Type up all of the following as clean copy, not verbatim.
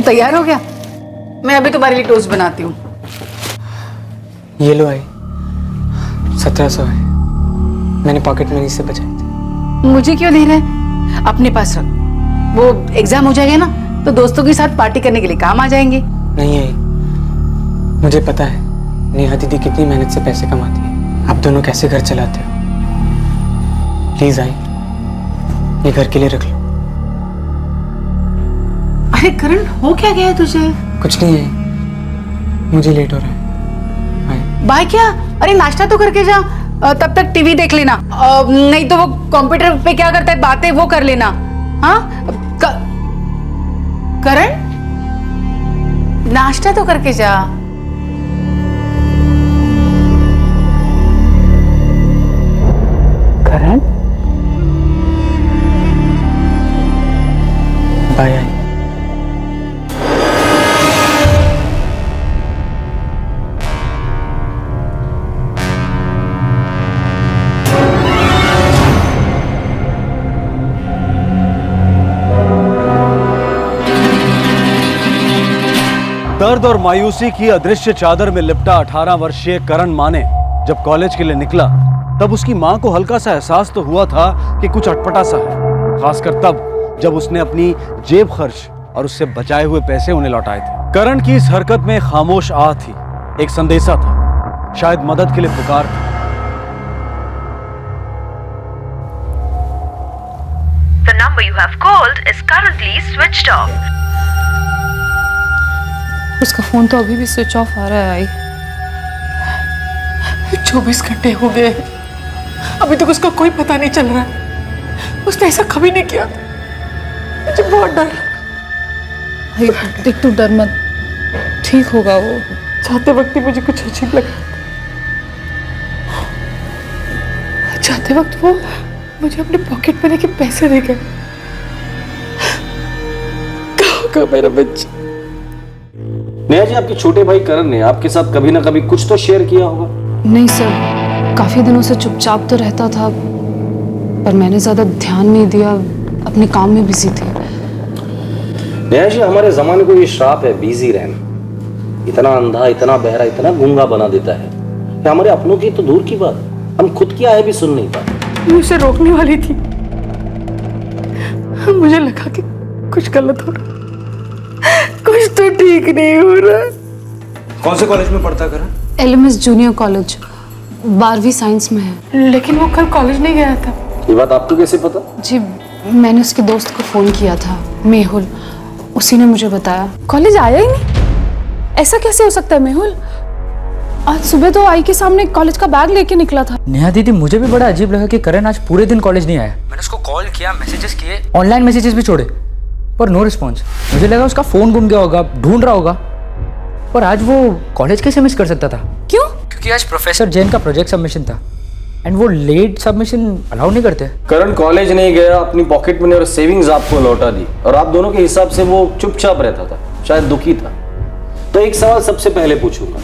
तैयार हो गया? मैं अभी तुम्हारे लिए टोस्ट बनाती हूँ। ये लो आई, 1700 है, मैंने पॉकेट मनी से बचाई थी। मुझे क्यों दे रहा है? अपने पास रख, वो एग्जाम हो जाएगा ना तो दोस्तों के साथ पार्टी करने के लिए काम आ जाएंगे। नहीं आई, मुझे पता है नेहा दीदी कितनी मेहनत से पैसे कमाती है, आप दोनों कैसे घर चलाते हो। प्लीज आई, ये घर के लिए रख लो। अरे करण, हो क्या गया है तुझे? कुछ नहीं है, मुझे लेट हो रहा है। आई। बाय क्या? अरे नाश्ता तो करके जा, तब तक टीवी देख लेना, नहीं तो वो कंप्यूटर पे क्या करता है बातें वो कर लेना। हाँ करण, नाश्ता तो करके जा। करण, बाय आई। दर्द और मायूसी की अदृश्य चादर में लिपटा 18 वर्षीय करण माने जब कॉलेज के लिए निकला, तब उसकी मां को हल्का सा एहसास तो हुआ था कि कुछ अटपटा सा है, खासकर तब जब उसने अपनी जेब खर्च और उससे बचाए हुए पैसे उन्हें लौटाए थे। करण की इस हरकत में खामोश आह थी, एक संदेशा था, शायद मदद के लिए पुकार था। The number you have called is currently switched off. उसका फोन तो अभी भी स्विच ऑफ आ रहा है। आई 24 घंटे हो गए, अभी तक उसका कोई पता नहीं चल रहा है। उसने ऐसा कभी नहीं किया था, मुझे बहुत डर। आई देख, तू डर मत, ठीक होगा वो। जाते वक्त ही मुझे कुछ अजीब लगा। जाते वक्त वो मुझे अपने पॉकेट मनी के पैसे दे गए। कहाँ होगा मेरा बच्चा? नेहा जी, आपके छोटे भाई करण ने आपके साथ कभी ना कभी कुछ तो शेयर किया होगा। नहीं सर, काफी दिनों से चुपचाप तो रहता था, पर मैंने ज्यादा ध्यान नहीं दिया, अपने काम में बिजी थी। नेहा जी, हमारे जमाने को ये श्राप है बिजी रहना। इतना अंधा, इतना बहरा, इतना गूंगा बना देता है कि हमारे अपनों की तो दूर की बात, हम खुद की आहे भी सुन नहीं पाते। मैं उसे रोकने वाली थी, मुझे लगा कि कुछ गलत हो रहा, कुछ तो ठीक नहीं हो रहा। कौन से कॉलेज में पढ़ता करण? LMS जूनियर कॉलेज, 12वीं साइंस में है। लेकिन वो कल कॉलेज नहीं गया था। ये बात आपको कैसे पता? जी, मैंने उसके दोस्त को फोन किया था, मेहुल, उसी ने मुझे बताया। कॉलेज आया ही नहीं, ऐसा कैसे हो सकता है मेहुल? आज सुबह तो आई के सामने कॉलेज का बैग लेके निकला था। नेहा दीदी, मुझे भी बड़ा अजीब लगा कि करण आज पूरे दिन कॉलेज नहीं आया। मैंने उसको कॉल किया, मैसेजेस किए, ऑनलाइन मैसेजेस भी छोड़े, पर नो रिस्पॉन्स। मुझे लगा उसका फोन गुम गया होगा, ढूंढ रहा होगा। पर आज वो कॉलेज कैसे मिस कर सकता था? क्यों? क्योंकि आज प्रोफेसर जैन का प्रोजेक्ट सबमिशन था, एंड वो लेट सबमिशन अलाउ नहीं करते। करण कॉलेज नहीं गया, अपनी पॉकेट मनी और सेविंग्स आपको लौटा दी, और आप दोनों के हिसाब से वो चुपचाप रहता था, शायद दुखी था। तो एक सवाल सबसे पहले पूछूंगा,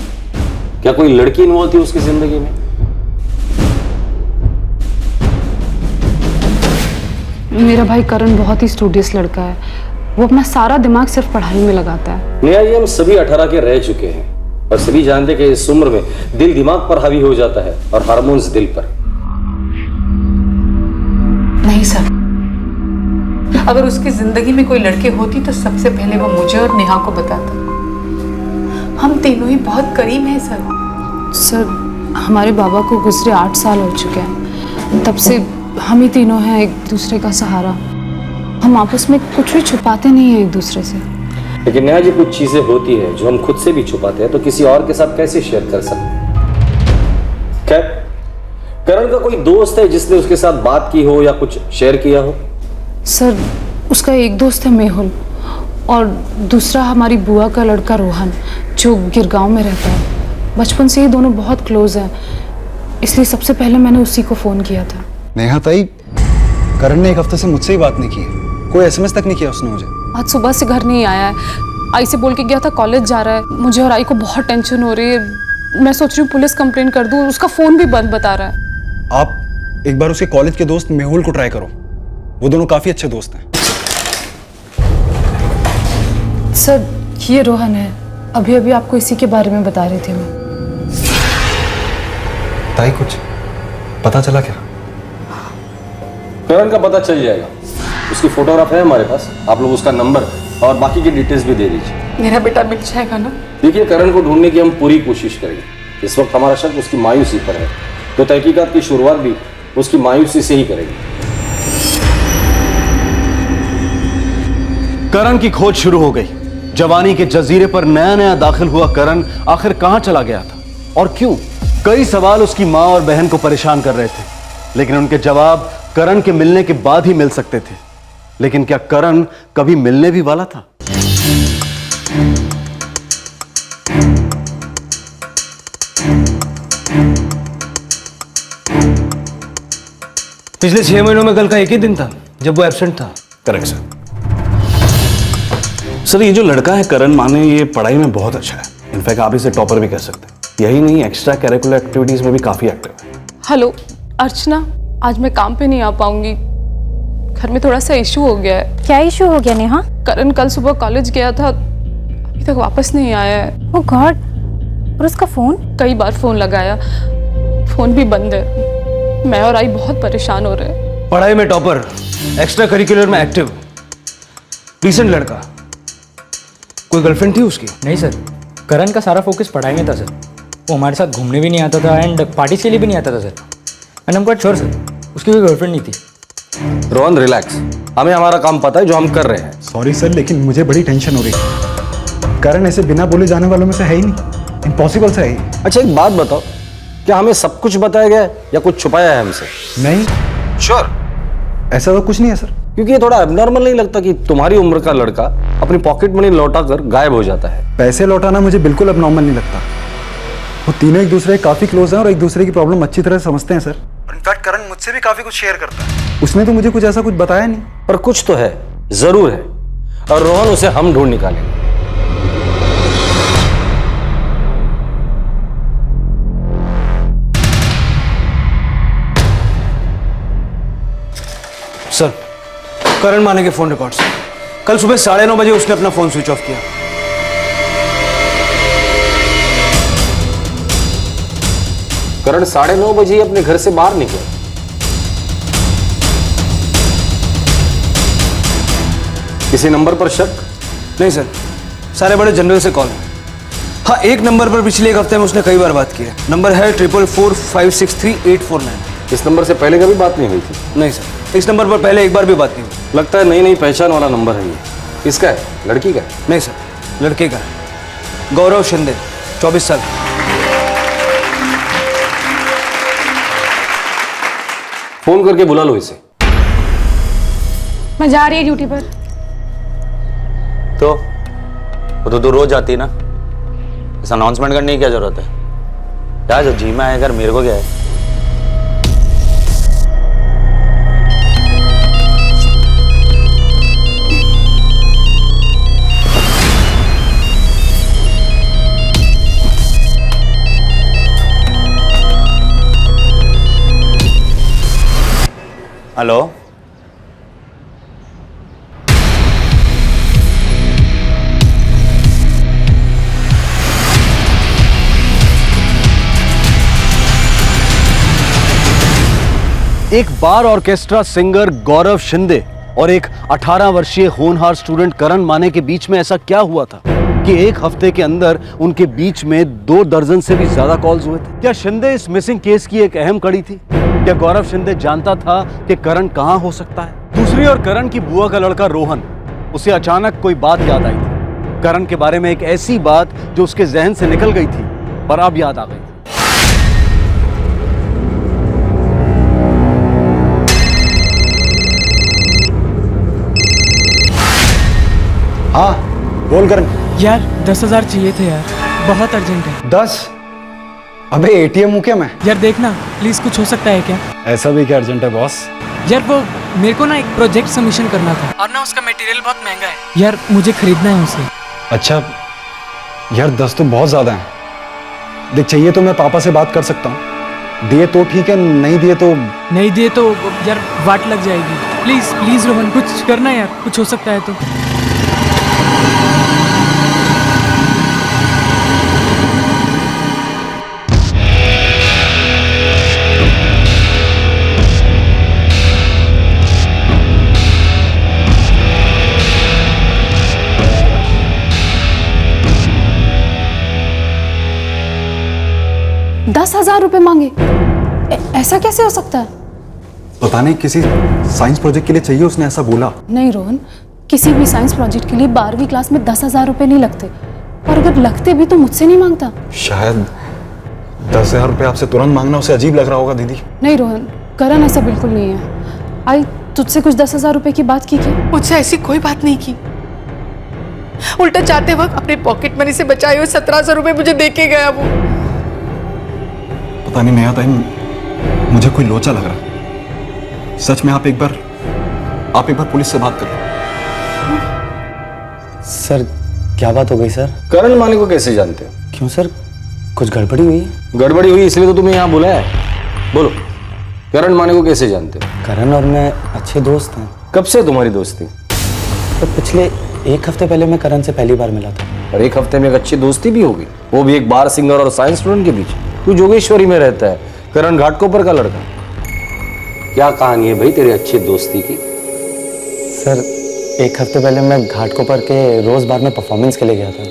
क्या कोई लड़की इन्वॉल्व थी उसकी जिंदगी में? मेरा भाई करण बहुत ही स्टूडियस लड़का है, वो अपना सारा दिमाग सिर्फ पढ़ाई में लगाता है। नेहा जी, हम सभी 18 के रह चुके हैं और सभी जानते कि इस उम्र में दिल दिमाग पर हावी हो जाता है और हार्मोन्स दिल पर। नहीं सर, अगर उसकी जिंदगी में कोई लड़के होती तो सबसे पहले वो मुझे और नेहा को बताता। हम तीनों ही बहुत करीब हैं सर, हमारे बाबा को गुजरे 8 साल हो चुके हैं, तब से हम ही तीनों हैं एक दूसरे का सहारा। हम आपस में कुछ भी छुपाते नहीं हैं एक दूसरे से। लेकिन नेहा जी, कुछ चीजें होती है जो हम खुद से भी छुपाते हैं, तो किसी और के साथ कैसे शेयर कर सकते? खैर, करण का कोई दोस्त है जिसने उसके साथ बात की हो या कुछ शेयर किया हो? सर, उसका एक दोस्त है मेहुल, और दूसरा हमारी बुआ का लड़का रोहन, जो गिरगांव में रहता है। बचपन से ही दोनों बहुत क्लोज हैं, इसलिए सबसे पहले मैंने उसी को फोन किया था। नेहा ताई, करण ने 1 हफ्ते से मुझसे ही बात नहीं की, कोई SMS तक नहीं किया उसने मुझे। आज सुबह से घर नहीं आया है, आई से बोल के गया था कॉलेज जा रहा है। मुझे और आई को बहुत टेंशन हो रही है, मैं सोच रही हूँ पुलिस कंप्लेन कर दूँ, उसका फोन भी बंद बता रहा है। आप एक बार उसके कॉलेज के दोस्त मेहुल को ट्राई करो, वो दोनों काफी अच्छे दोस्त हैं। सर ये रोहन है, अभी अभी आपको इसी के बारे में बता रही थी मैं। ताई कुछ पता चला क्या? करण का पता चल जाएगा, उसकी फोटोग्राफ है हमारे पास, आप लोग उसका नंबर और बाकी की डिटेल्स भी दे दीजिए। मेरा बेटा मिल जाएगा ना? देखिए, करण को ढूंढने की हम पूरी कोशिश करेंगे। इस वक्त हमारा शक उसकी मायूसी पर है, तो तहकीकात की शुरुआत भी उसकी मायूसी से ही करेंगे। करण की खोज शुरू हो गई। जवानी के जजीरे पर नया नया दाखिल हुआ करण आखिर कहां चला गया था और क्यों? कई सवाल उसकी मां और बहन को परेशान कर रहे थे, लेकिन उनके जवाब करण के मिलने के बाद ही मिल सकते थे। लेकिन क्या करण कभी मिलने भी वाला था? पिछले 6 महीनों में कल का एक ही दिन था जब वो एब्सेंट था। Correct sir. सर, ये जो लड़का है करण माने, ये पढ़ाई में बहुत अच्छा है। इनफैक्ट आप इसे टॉपर भी कह सकते हैं। यही नहीं, एक्स्ट्रा करिकुलर एक्टिविटीज में भी काफी एक्टिव है। हेलो अर्चना, आज मैं काम पे नहीं आ पाऊंगी, घर में थोड़ा सा इशू हो गया है। क्या इशू हो गया नेहा? करण कल सुबह कॉलेज गया था, अभी तक वापस नहीं आया है। ओह गॉड, और उसका फोन? कई बार फोन लगाया, फोन भी बंद है। मैं और आई बहुत परेशान हो रहे हैं। पढ़ाई में टॉपर, एक्स्ट्रा करिकुलर में एक्टिव, डिसेंट लड़का। कोई गर्लफ्रेंड थी उसकी? नहीं सर, करण का सारा फोकस पढ़ाई में था सर। वो हमारे साथ घूमने भी नहीं आता था एंड पार्टी के लिए भी नहीं आता था सर। एंड हम क्वाइट श्योर सर, उसकी कोई गर्लफ्रेंड नहीं थी। रोहन रिलैक्स, हमें हमारा काम पता है जो हम कर रहे हैं। सॉरी सर, लेकिन मुझे बड़ी टेंशन हो रही है। करण ऐसे बिना बोले जाने वालों में से है ही नहीं, इम्पॉसिबल सा है ही। अच्छा, एक बात बताओ, क्या हमें सब कुछ बताया गया है या कुछ छुपाया है हमसे? नहीं श्योर? ऐसा तो कुछ नहीं है सर। क्योंकि ये थोड़ा एबनॉर्मल नहीं लगता कि तुम्हारी उम्र का लड़का अपनी पॉकेट मनी लौटा कर गायब हो जाता है? पैसे लौटाना मुझे बिल्कुल अबनॉर्मल नहीं लगता। वो तीनों एक दूसरे के काफी क्लोज हैं और एक दूसरे की प्रॉब्लम अच्छी तरह समझते हैं सर। और इनफैक्ट करण मुझसे भी काफी कुछ शेयर करता है। उसने तो मुझे कुछ ऐसा कुछ बताया नहीं। पर कुछ तो है, जरूर है, और रोहन उसे हम ढूंढ निकालेंगे। सर, करण माने के फोन रिकॉर्ड्स। कल सुबह 9:30 बजे उसने अपना फोन स्विच ऑफ किया। करण 9:30 बजे ही अपने घर से बाहर निकला। किसी नंबर पर शक? नहीं सर, सारे बड़े जनरल से कॉल है। हाँ, एक नंबर पर पिछले एक हफ्ते में उसने कई बार बात की है। नंबर है 4445638849। इस नंबर से पहले कभी बात नहीं हुई थी? नहीं सर, इस नंबर पर पहले एक बार भी बात नहीं हुई। लगता है नई नई पहचान वाला नंबर है ये। किसका है? लड़की का है? नहीं सर, लड़के का है। गौरव शिंदे, 24 साल। फोन करके बुला लो इसे। मैं जा रही है ड्यूटी पर। तो वो तो रोज आती है ना, इस अनाउंसमेंट करने की क्या जरूरत है? क्या जो जी में आए, अगर मेरे को क्या है? हेलो, एक बार ऑर्केस्ट्रा सिंगर गौरव शिंदे और एक 18 वर्षीय होनहार स्टूडेंट करण माने के बीच में ऐसा क्या हुआ था कि एक हफ्ते के अंदर उनके बीच में 2 दर्जन से भी ज्यादा कॉल्स हुए थे? क्या शिंदे इस मिसिंग केस की एक अहम कड़ी थी? क्या गौरव शिंदे जानता था कि करण कहां हो सकता है? दूसरी ओर करण की बुआ का लड़का रोहन, उसे अचानक कोई बात याद आई थी। करण के बारे में एक ऐसी बात जो उसके जहन से निकल गई थी पर अब याद आ गई। हाँ बोल करण। यार 10,000 चाहिए थे यार, बहुत अर्जेंट है। 10? अबे एटीएम हूँ क्या मैं? यार देखना प्लीज, कुछ हो सकता है क्या? ऐसा भी क्या अर्जेंट है बॉस? यार वो मेरे को ना एक प्रोजेक्ट सबमिशन करना था और ना उसका मटेरियल बहुत महंगा है यार, मुझे खरीदना है उसे। अच्छा यार, 10 तो बहुत ज्यादा है। देख, चाहिए तो मैं पापा से बात कर सकता हूँ, दिए तो ठीक है, नहीं दिए तो नहीं दिए तो यार वाट लग जाएगी। प्लीज प्लीज रोहन, कुछ करना यार, कुछ हो सकता है तो। 10,000 रुपए मांगे? ऐसा कैसे हो सकता है? पता नहीं, किसी साइंस प्रोजेक्ट के लिए चाहिए, उसने ऐसा बोला। नहीं रोहन, किसी भी साइंस प्रोजेक्ट के लिए 12वीं क्लास में 10,000 रुपए नहीं लगते, और अगर लगते भी तो मुझसे नहीं मांगता। शायद 10,000 रुपये आपसे तुरंत मांगना उसे अजीब लग रहा होगा दीदी। नहीं रोहन, करण ऐसा बिल्कुल नहीं है। आई तुझसे कुछ 10,000 रुपए की बात की क्या? मुझसे ऐसी कोई बात नहीं की। उल्टा जाते वक्त अपने पॉकेट मनी से बचाए हुए 1700 रुपए मुझे दे के गया वो। पता नहीं नेहा ताई, मुझे कोई लोचा लग रहा। सच में आप एक बार पुलिस से बात करो। सर क्या बात हो गई सर? करण माने को कैसे जानते हो? क्यों सर, कुछ गड़बड़ी हुई? गड़बड़ी हुई इसलिए तो तुम्हें यहाँ बुलाया है। बोलो, करण माने को कैसे जानते हो? करण और मैं अच्छे दोस्त हैं। कब से तुम्हारी दोस्ती? तो पिछले 1 हफ्ते पहले मैं करण से पहली बार मिला था। और 1 हफ्ते में एक अच्छी दोस्ती भी होगी, वो भी एक बार सिंगर और साइंस स्टूडेंट के बीच। तू जोगेश्वरी में रहता है, करण घाटकोपर का लड़का। क्या कहानी है भाई तेरी अच्छी दोस्ती की? सर 1 हफ्ते पहले मैं घाटकोपर के रोज बार में परफॉर्मेंस के लिए गया था,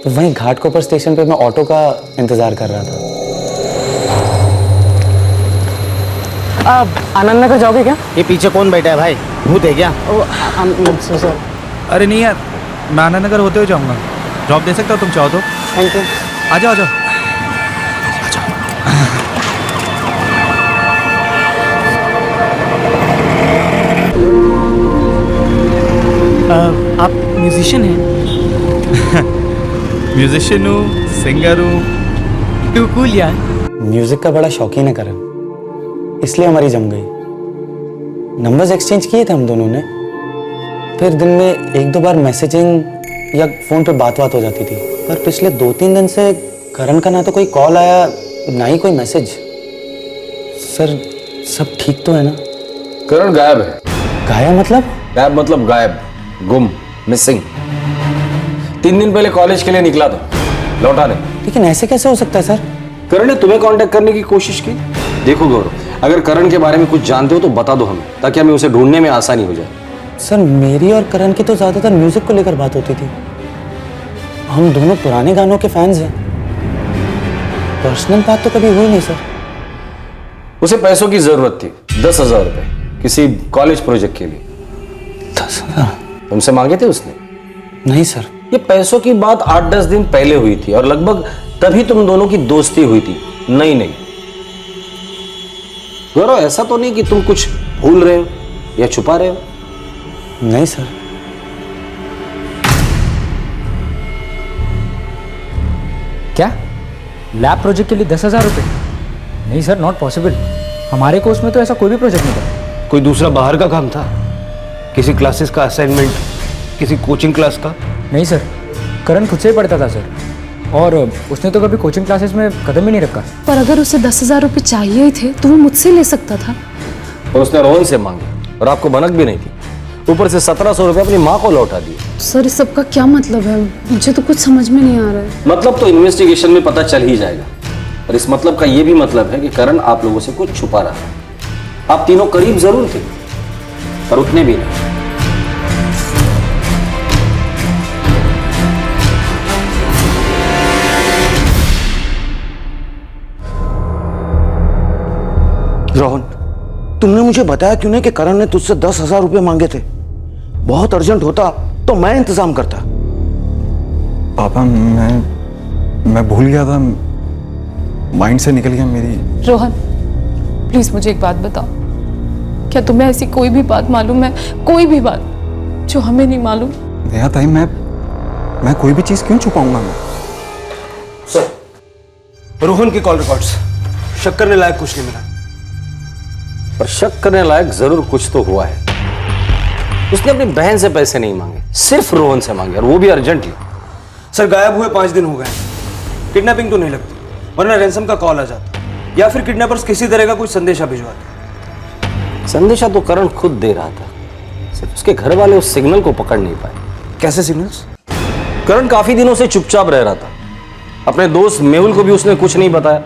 तो वहीं घाटकोपर स्टेशन पे मैं ऑटो का इंतजार कर रहा था। आप आनंद नगर जाओगे क्या? ये पीछे कौन बैठा है भाई, भूत है क्या? सर अरे नहीं यार, मैं आनंद नगर होते हुए जाऊंगा। जॉब दे सकता हूँ तुम चाहो तो। Thank you. आ जाओ आ जाओ। आप म्यूजिशियन हैं? म्यूजिशियन हूँ, सिंगर हूँ। टू कूल यार। म्यूजिक का बड़ा शौकीन है करण, इसलिए हमारी जम गई। नंबर्स एक्सचेंज किए थे हम दोनों ने, फिर दिन में 1-2 बार मैसेजिंग या फोन पे बात हो जाती थी। पर पिछले 2-3 दिन से करण का ना तो कोई कॉल आया, ना ही कोई मैसेज। सर सब ठीक तो है ना? करण गायब है। गायब मतलब? गायब मतलब गायब, गुम, मिसिंग। 3 दिन पहले कॉलेज के लिए निकला था, लौटा नहीं। लेकिन ऐसे कैसे हो सकता है सर? करण ने तुम्हें कांटेक्ट करने की कोशिश की। देखो गौरव, अगर करण के बारे में कुछ जानते हो तो बता दो हमें, ताकि हमें उसे ढूंढने में आसानी हो जाए। सर मेरी और करण की तो ज्यादातर म्यूजिक को लेकर बात होती थी। हम दोनों पुराने गानों के फैंस हैं। पर्सनल बात तो कभी हुई नहीं सर। उसे पैसों की जरूरत थी, 10,000 रुपए किसी कॉलेज प्रोजेक्ट के लिए। 10,000? तुमसे मांगे थे उसने? नहीं सर। ये पैसों की बात 8-10 दिन पहले हुई थी, और लगभग तभी तुम दोनों की दोस्ती हुई थी। नहीं गौरव, ऐसा तो नहीं कि तुम कुछ भूल रहे हो या छुपा रहे हो? नहीं सर। क्या लैब प्रोजेक्ट के लिए 10,000 रुपये? नहीं सर, नॉट पॉसिबल। हमारे कोर्स में तो ऐसा कोई भी प्रोजेक्ट नहीं था। कोई दूसरा बाहर का काम था, किसी क्लासेस का असाइनमेंट, किसी कोचिंग क्लास का? नहीं सर, करण खुद से ही पढ़ता था सर, और उसने तो कभी कोचिंग क्लासेस में कदम ही नहीं रखा। पर अगर उसे 10,000 रुपए चाहिए ही थे तो वो मुझसे ले सकता था। और उसने रोहन से मांगे, और आपको भनक भी नहीं थी। ऊपर से 1700 रुपए अपनी माँ को लौटा दिए। सर इस सब का क्या मतलब है? मुझे तो कुछ समझ में नहीं आ रहा है। मतलब तो इन्वेस्टिगेशन में पता चल ही जाएगा। और इस मतलब का ये भी मतलब है कि करण आप लोगों से कुछ छुपा रहा है। आप तीनों करीब जरूर थे, पर उतने भी नहीं। रोहन, तुमने मुझे बताया क्यों नहीं कि करण ने तुझसे 10,000 रुपये मांगे थे? बहुत अर्जेंट होता तो मैं इंतजाम करता। पापा मैं भूल गया था, माइंड से निकल गया मेरी। रोहन प्लीज मुझे एक बात बताओ, क्या तुम्हें ऐसी कोई भी बात मालूम है, कोई भी बात जो हमें नहीं मालूम? नेहा ताई, मैं कोई भी चीज क्यों छुपाऊंगा मैं? सर रोहन के कॉल रिकॉर्ड्स, शक करने लायक कुछ नहीं मिला। पर शक करने लायक जरूर कुछ तो हुआ है। उसने अपनी बहन से पैसे नहीं मांगे, सिर्फ रोहन से मांगे, और वो भी अर्जेंटली। सर गायब हुए 5 दिन हो गए, किडनैपिंग तो नहीं लगती, वरना रैंसम का कॉल आ जाता, या फिर किडनैपर्स किसी तरह का कुछ संदेशा भिजवाते। संदेशा तो करण खुद दे रहा था, सिर्फ उसके घर वाले उस सिग्नल को पकड़ नहीं पाए। कैसे सिग्नल्स? करण काफी दिनों से चुपचाप रह रहा था। अपने दोस्त मेहुल को भी उसने कुछ नहीं बताया।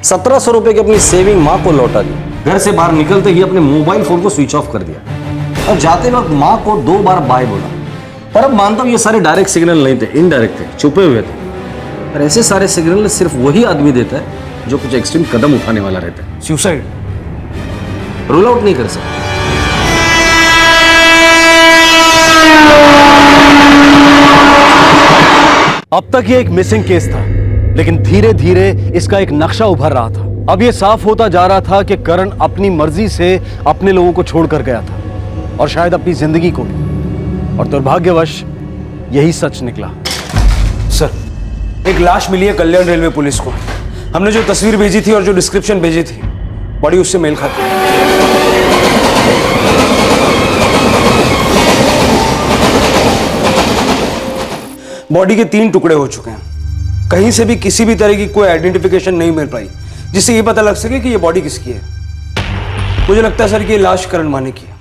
1700 रुपए की अपनी सेविंग माँ को लौटा दी। घर से बाहर निकलते ही अपने मोबाइल फोन को स्विच ऑफ कर दिया, और जाते वक्त माँ को 2 बार बाय बोला। पर अब मानता हूं ये सारे डायरेक्ट सिग्नल नहीं थे, इनडायरेक्ट थे, छुपे हुए थे। और ऐसे सारे सिग्नल सिर्फ वही आदमी देता है जो कुछ एक्सट्रीम कदम उठाने वाला रहता है। सुसाइड? रूल आउट नहीं कर सकते। अब तक ये एक मिसिंग केस था, लेकिन धीरे धीरे इसका एक नक्शा उभर रहा था। अब ये साफ होता जा रहा था कि करण अपनी मर्जी से अपने लोगों को छोड़कर गया था, और शायद अपनी जिंदगी को भी। और दुर्भाग्यवश यही सच निकला। सर, एक लाश मिली है कल्याण रेलवे पुलिस को। हमने जो तस्वीर भेजी थी और जो डिस्क्रिप्शन भेजी थी, बॉडी उससे मेल खाती है। बॉडी के 3 टुकड़े हो चुके हैं। कहीं से भी किसी भी तरह की कोई आइडेंटिफिकेशन नहीं मिल पाई जिससे ये पता लग सके कि ये बॉडी किसकी है। मुझे लगता है सर कि ये लाश करण माने की है।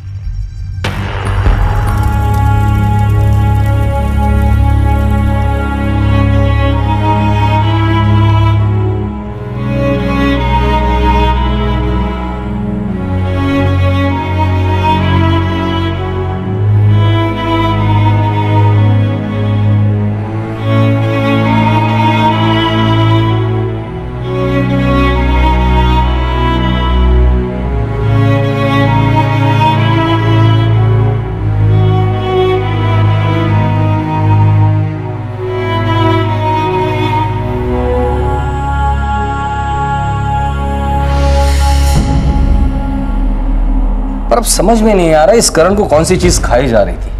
पर अब समझ में नहीं आ रहा इस करण को कौन सी चीज खाई जा रही थी।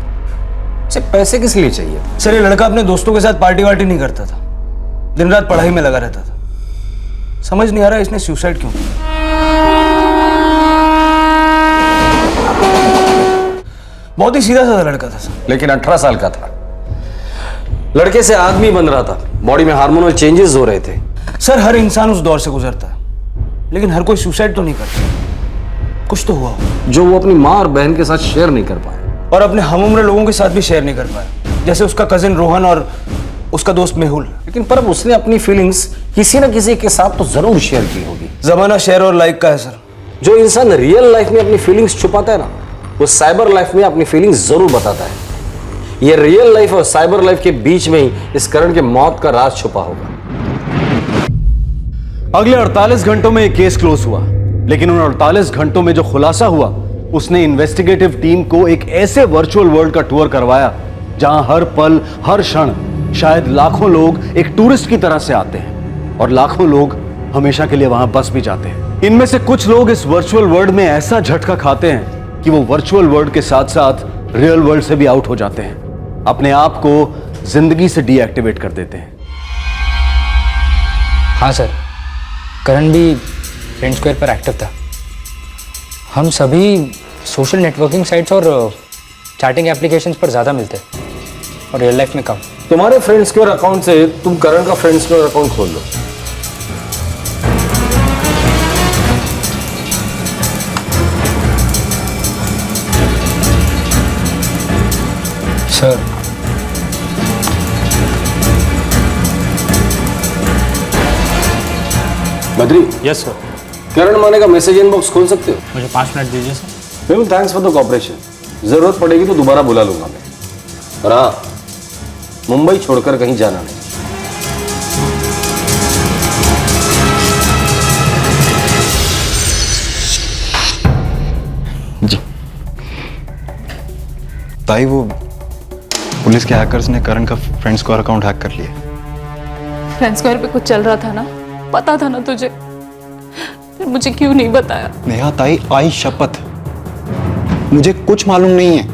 इसे पैसे किस लिए चाहिए? सर, ये लड़का अपने दोस्तों के साथ पार्टी वार्टी नहीं करता था, दिन रात पढ़ाई में लगा रहता था। समझ नहीं आ रहा इसने सुसाइड क्यों किया। बहुत ही सीधा साधा लड़का था सर। लेकिन 18 साल का था। लड़के से आदमी बन रहा था, बॉडी में हार्मोनल चेंजेस हो रहे थे। सर, हर इंसान उस दौर से गुजरता है, लेकिन हर कोई सुसाइड तो नहीं करता। कुछ तो हुआ जो वो अपनी माँ और बहन के साथ शेयर नहीं कर पाया, और अपने हम उम्र लोगों के साथ भी शेयर नहीं कर पाया, जैसे उसका कजिन रोहन और उसका दोस्त मेहुल। लेकिन पर उसने अपनी फीलिंग्स किसी न किसी के साथ तो जरूर शेयर की होगी। जमाना शेयर और लाइक का है सर। जो इंसान रियल लाइफ में अपनी फीलिंग्स छुपाता है ना, वो साइबर लाइफ में अपनी फीलिंग्स जरूर बताता है। ये रियल लाइफ और साइबर लाइफ के बीच में ही इस करण के मौत का राज छुपा होगा। अगले 48 घंटों में एक केस क्लोज हुआ, लेकिन उन 48 घंटों में जो खुलासा हुआ, उसने इन्वेस्टिगेटिव टीम को एक ऐसे वर्चुअल वर्ल्ड का टूर करवाया जहां हर पल हर क्षण शायद लाखों लोग एक टूरिस्ट की तरह से आते हैं, और लाखों लोग हमेशा के लिए वहां बस भी जाते हैं। इनमें से कुछ लोग इस वर्चुअल वर्ल्ड में ऐसा झटका खाते हैं कि वो वर्चुअल वर्ल्ड के साथ साथ रियल वर्ल्ड से भी आउट हो जाते हैं, अपने आप को जिंदगी से डीएक्टिवेट कर देते हैं। हाँ सर, करण भी फ्रेंड स्क्वायर पर एक्टिव था। हम सभी सोशल नेटवर्किंग साइट्स और चैटिंग एप्लीकेशंस पर ज़्यादा मिलते हैं और रियल लाइफ में कम। तुम्हारे फ्रेंड स्क्वायर अकाउंट से तुम करण का फ्रेंड स्क्वायर अकाउंट खोल लो। Sir, Badri. Yes sir. Karan Mane का मैसेज इनबॉक्स खोल सकते हो? मुझे 5 मिनट दीजिए sir. Mehul, thanks for the cooperation. जरूरत पड़ेगी तो दोबारा बुला लूंगा मैं। और हाँ, मुंबई छोड़कर कहीं जाना नहीं। जी ताई, वो पुलिस के हैकर्स ने करण का फ्रेंड स्क्वायर अकाउंट हैक कर लिया। फ्रेंड स्क्वायर पे कुछ चल रहा था ना, पता था ना तुझे, फिर मुझे क्यों नहीं बताया? नेहा ताई, आई शपथ, मुझे कुछ मालूम नहीं है।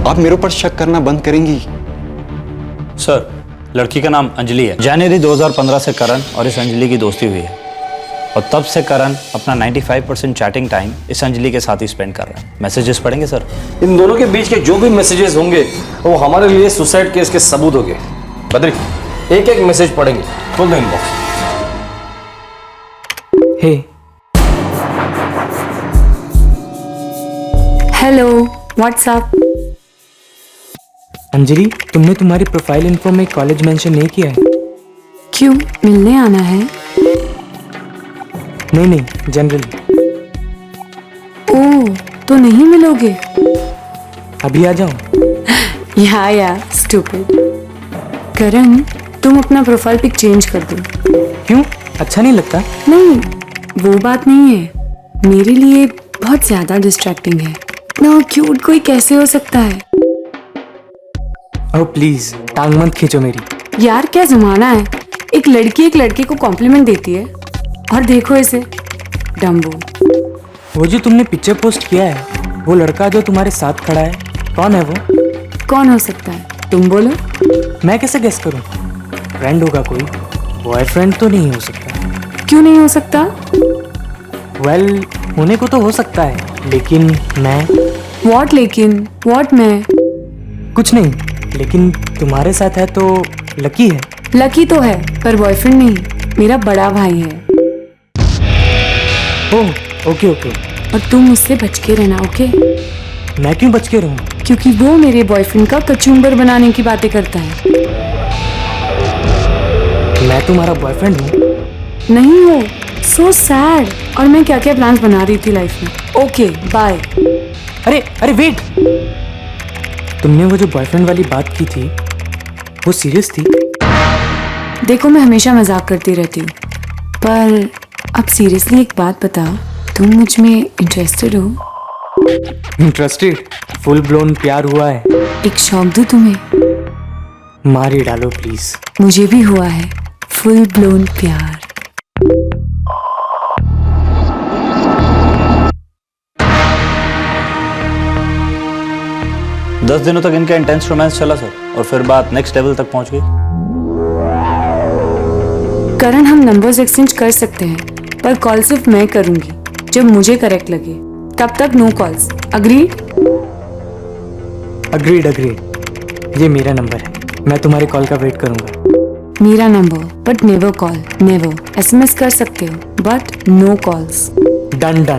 आप मेरे ऊपर शक करना बंद करेंगी? सर, लड़की का नाम अंजलि है। जनवरी 2015 से करण और इस अंजलि की दोस्ती हुई है, और तब से करण अपना 95% चैटिंग टाइम इस अंजलि के साथ ही स्पेंड कर रहा है। मैसेजेस पढ़ेंगे सर? इन दोनों के बीच के जो भी मैसेजेस होंगे वो हमारे लिए सुसाइड केस के सबूत होंगे। बद्री, एक एक मैसेज पढ़ेंगे। खोल दो इनबॉक्स। हे, हेलो, व्हाट्सएप। अंजलि, तुमने तुम्हारी प्रोफाइल इन्फो में कॉलेज मेंशन नहीं किया है। क्यों, मिलने आना है? नहीं, जनरली। ओह, तो नहीं मिलोगे? अभी आ जाऊं? या स्टूपिड। करण, तुम अपना प्रोफाइल पिक चेंज कर दो। क्यों? अच्छा नहीं लगता? नहीं, वो बात नहीं है। मेरे लिए बहुत ज्यादा डिस्ट्रैक्टिंग है। ना क्यूट कोई कैसे हो सकता है? ओह प्लीज, टांग मत खींचो मेरी। यार क्या जमाना है, एक लड़की एक लड़के को कॉम्प्लीमेंट देती है और देखो इसे, डम्बो। वो जो तुमने पिक्चर पोस्ट किया है, वो लड़का जो तुम्हारे साथ खड़ा है, कौन है वो? कौन हो सकता है, तुम बोलो। मैं कैसे गेस करूं? फ्रेंड होगा कोई, बॉयफ्रेंड तो नहीं हो सकता। क्यों नहीं हो सकता? वेल, होने को तो हो सकता है, लेकिन मैं। व्हाट लेकिन? व्हाट मैं? कुछ नहीं, लेकिन तुम्हारे साथ है तो लकी है। लकी तो है, पर बॉयफ्रेंड नहीं, मेरा बड़ा भाई है। ओह ओके ओके। और तुम मुझसे बच के रहना, ओके? मैं क्यों बच के रहूं? क्योंकि वो मेरे बॉयफ्रेंड का कचुम्बर बनाने की बातें करता है। मैं तुम्हारा बॉयफ्रेंड हूँ? नहीं हो, सो सैड। और मैं क्या क्या प्लान्स बना रही थी लाइफ में। Okay bye. अरे अरे वेट, तुमने वो जो बॉयफ्रेंड वाली बात की थी, वो सीरियस थी? देखो मैं हमेशा मजाक करती रहती हूँ, पर अब सीरियसली एक बात बताओ, तुम मुझ में इंटरेस्टेड हो? इंटरेस्टेड? फुल ब्लोन प्यार हुआ है। एक शौक दूं तुम्हें? मार ही डालो प्लीज। मुझे भी हुआ है फुल ब्लोन प्यार। दस दिनों तक इनका इंटेंस रोमांस चला सर, और फिर बात नेक्स्ट लेवल तक पहुंच गई। करण, हम नंबर्स एक्सचेंज कर सकते हैं, पर कॉल सिर्फ मैं करूंगी जब मुझे करेक्ट लगे। तब तक no calls. Agreed? Agreed agreed. ये मेरा नंबर है, मैं तुम्हारी कॉल का वेट करूंगा। मेरा number, but never call, never. SMS कर सकते हो, but no calls. Done done.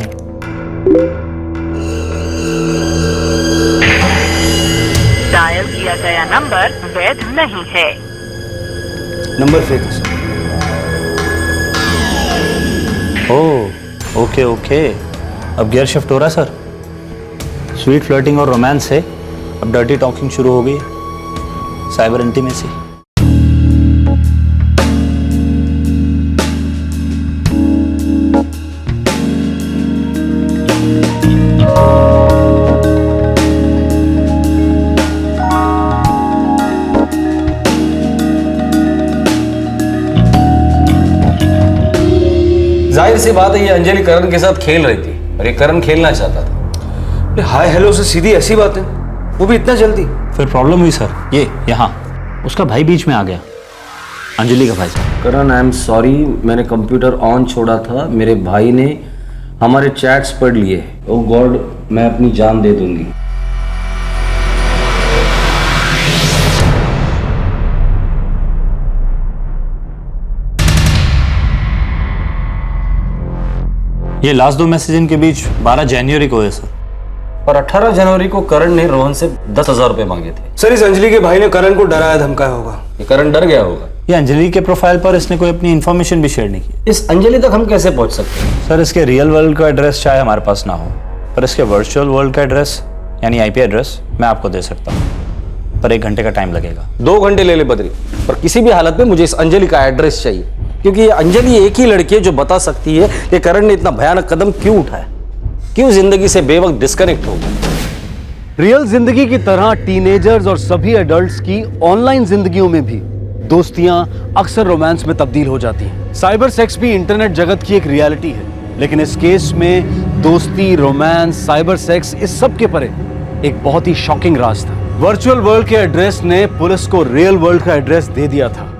Dial किया गया नंबर वैध नहीं है। नंबर फेक है सर। ओह ओके ओके, अब गियर शिफ्ट हो रहा है सर। स्वीट फ्लर्टिंग और रोमांस से अब डर्टी टॉकिंग शुरू हो गई, साइबर इंटीमेसी। जाहिर सी बात है, ये अंजलि करण के साथ खेल रही थी और ये करण खेलना चाहता था। हाय हेलो से सीधी ऐसी बात है, वो भी इतना जल्दी? फिर प्रॉब्लम हुई सर, ये यहाँ उसका भाई बीच में आ गया, अंजलि का भाई साहब। करण आई एम सॉरी, मैंने कंप्यूटर ऑन छोड़ा था, मेरे भाई ने हमारे चैट्स पढ़ लिए। ओह गॉड, मैं अपनी जान दे दूंगी। ये लास्ट दो मैसेज इनके बीच 12 जनवरी को है सर, और 18 जनवरी को करण ने रोहन से 10,000 रुपए मांगे थे। सर इस अंजलि के भाई ने करण को डराया धमकाया होगा। ये करण डर गया होगा। ये अंजलि के प्रोफाइल पर इसने कोई अपनी इन्फॉर्मेशन भी शेयर नहीं की। इस अंजलि तक हम कैसे पहुंच सकते हैं? सर इसके रियल वर्ल्ड का एड्रेस चाहे हमारे पास ना हो, पर इसके वर्चुअल वर्ल्ड का एड्रेस यानी आईपी एड्रेस मैं आपको दे सकता हूँ, पर 1 घंटे का टाइम लगेगा। 2 घंटे ले ले बद्री, पर किसी भी हालत में मुझे इस अंजलि का एड्रेस चाहिए, क्योंकि ये अंजलि एक ही लड़की है जो बता सकती है कि करण ने इतना भयानक कदम क्यों उठाया, क्यों जिंदगी से बेवक्त डिस्कनेक्ट हो गया। रियल जिंदगी की तरह टीनेजर्स और सभी एडल्ट्स की ऑनलाइन जिंदगियों में भी दोस्तियां अक्सर रोमांस में तब्दील हो जाती हैं। साइबर सेक्स भी इंटरनेट जगत की एक रियलिटी है, लेकिन इस केस में दोस्ती, रोमांस, साइबर सेक्स, इस सब के परे एक बहुत ही शॉकिंग राज था। वर्चुअल वर्ल्ड के एड्रेस ने पुलिस को रियल वर्ल्ड का एड्रेस दे दिया था।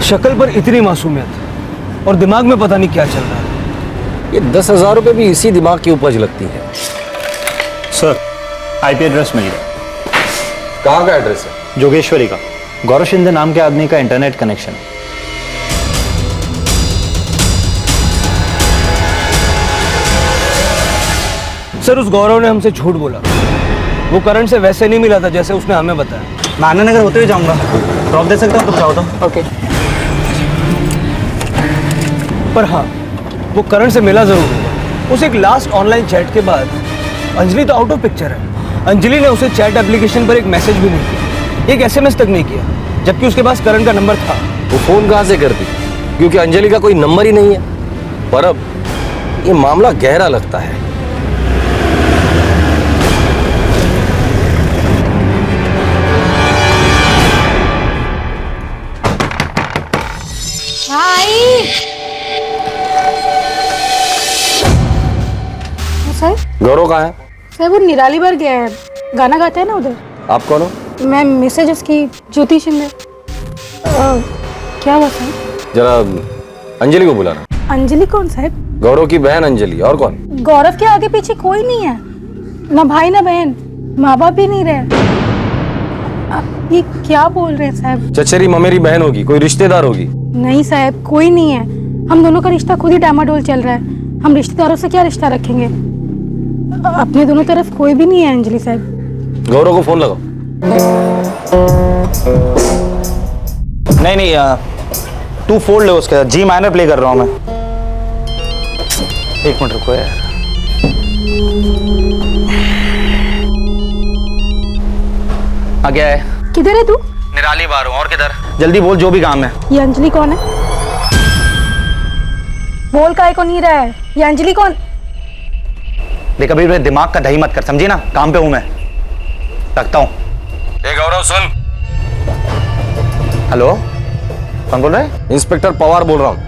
शक्ल पर इतनी मासूमियत और दिमाग में पता नहीं क्या चल रहा है। ये 10,000 रुपए भी इसी दिमाग की उपज लगती है। सर आईपी एड्रेस मिल गया। कहाँ का एड्रेस है? जोगेश्वरी का, गौरव शिंदे नाम के आदमी का इंटरनेट कनेक्शन। सर उस गौरव ने हमसे झूठ बोला, वो करण से वैसे नहीं मिला था जैसे उसने हमें बताया। मैं आनंद नगर होते हुए जाऊंगा, ड्रॉप दे सकता हूँ तो चाहो तो। ओके। पर हाँ, वो करण से मिला जरूर होगा। उस एक लास्ट ऑनलाइन चैट के बाद अंजलि तो आउट ऑफ पिक्चर है। अंजलि ने उसे चैट एप्लीकेशन पर एक मैसेज भी नहीं किया, एक एसएमएस तक नहीं किया, जबकि उसके पास करण का नंबर था। वो फोन कहां से करती, क्योंकि अंजलि का कोई नंबर ही नहीं है। पर अब ये मामला गहरा लगता है। सर गौरव कहाँ है? सर वो निराली बार गया है, गाना गाता है ना उधर। आप कौन हो? मैं मिसेज उसकी ज्योति शिंदे। क्या हुआ सर? जरा अंजलि को बुलाना। अंजलि कौन साहब? गौरव की बहन अंजलि। और कौन? गौरव के आगे पीछे कोई नहीं है, ना भाई ना बहन, माँ बाप भी नहीं रहे। आप ये क्या बोल रहे हैं साहब? चचेरी ममेरी बहन होगी, कोई रिश्तेदार होगी। नहीं साहब, कोई नहीं है। हम दोनों का रिश्ता खुद ही डामाडोल चल रहा है, हम रिश्तेदारों से क्या रिश्ता रखेंगे? अपने दोनों तरफ कोई भी नहीं है अंजलि साहब। गौरव को फोन लगाओ। नहीं, तू फोल्ड ले उसके, जी माइनर प्ले कर रहा हूँ मैं। एक मिनट रुको यार। आ गया है। किधर है तू? निराली बाहर हूँ। और किधर? जल्दी बोल, जो भी काम है। ये अंजलि कौन है? बोल काहे को नहीं रहा है? ये अंजलि कौन? देख अभी मेरे दिमाग का दही मत कर, समझी ना? काम पे हूँ मैं, रखता हूँ। गौरव सुन। हेलो, कौन बोल रहा है? इंस्पेक्टर पवार बोल रहा हूँ।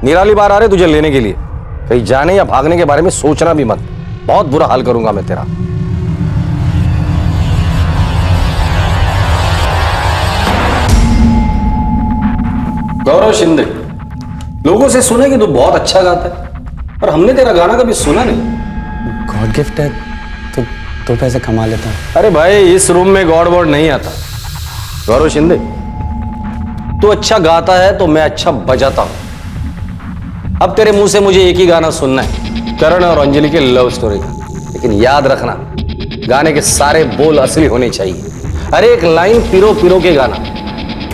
निराली बाहर आ रहे तुझे लेने के लिए। कहीं जाने या भागने के बारे में सोचना भी मत, बहुत बुरा हाल करूंगा मैं तेरा। गौरव शिंदे, लोगों से सुना कि तू बहुत अच्छा गाता है, पर हमने तेरा गाना कभी सुना नहीं। गॉड गिफ्ट है तो पैसे कमा लेता है। अरे भाई, इस रूम में गॉड वॉड नहीं आता। गौरव शिंदे, तू अच्छा गाता है तो मैं अच्छा बजाता हूं। अब तेरे मुंह से मुझे एक ही गाना सुनना है, करण और अंजलि के लव स्टोरी का। लेकिन याद रखना, गाने के सारे बोल असली होने चाहिए। हर एक लाइन पिरो पिरो के गाना।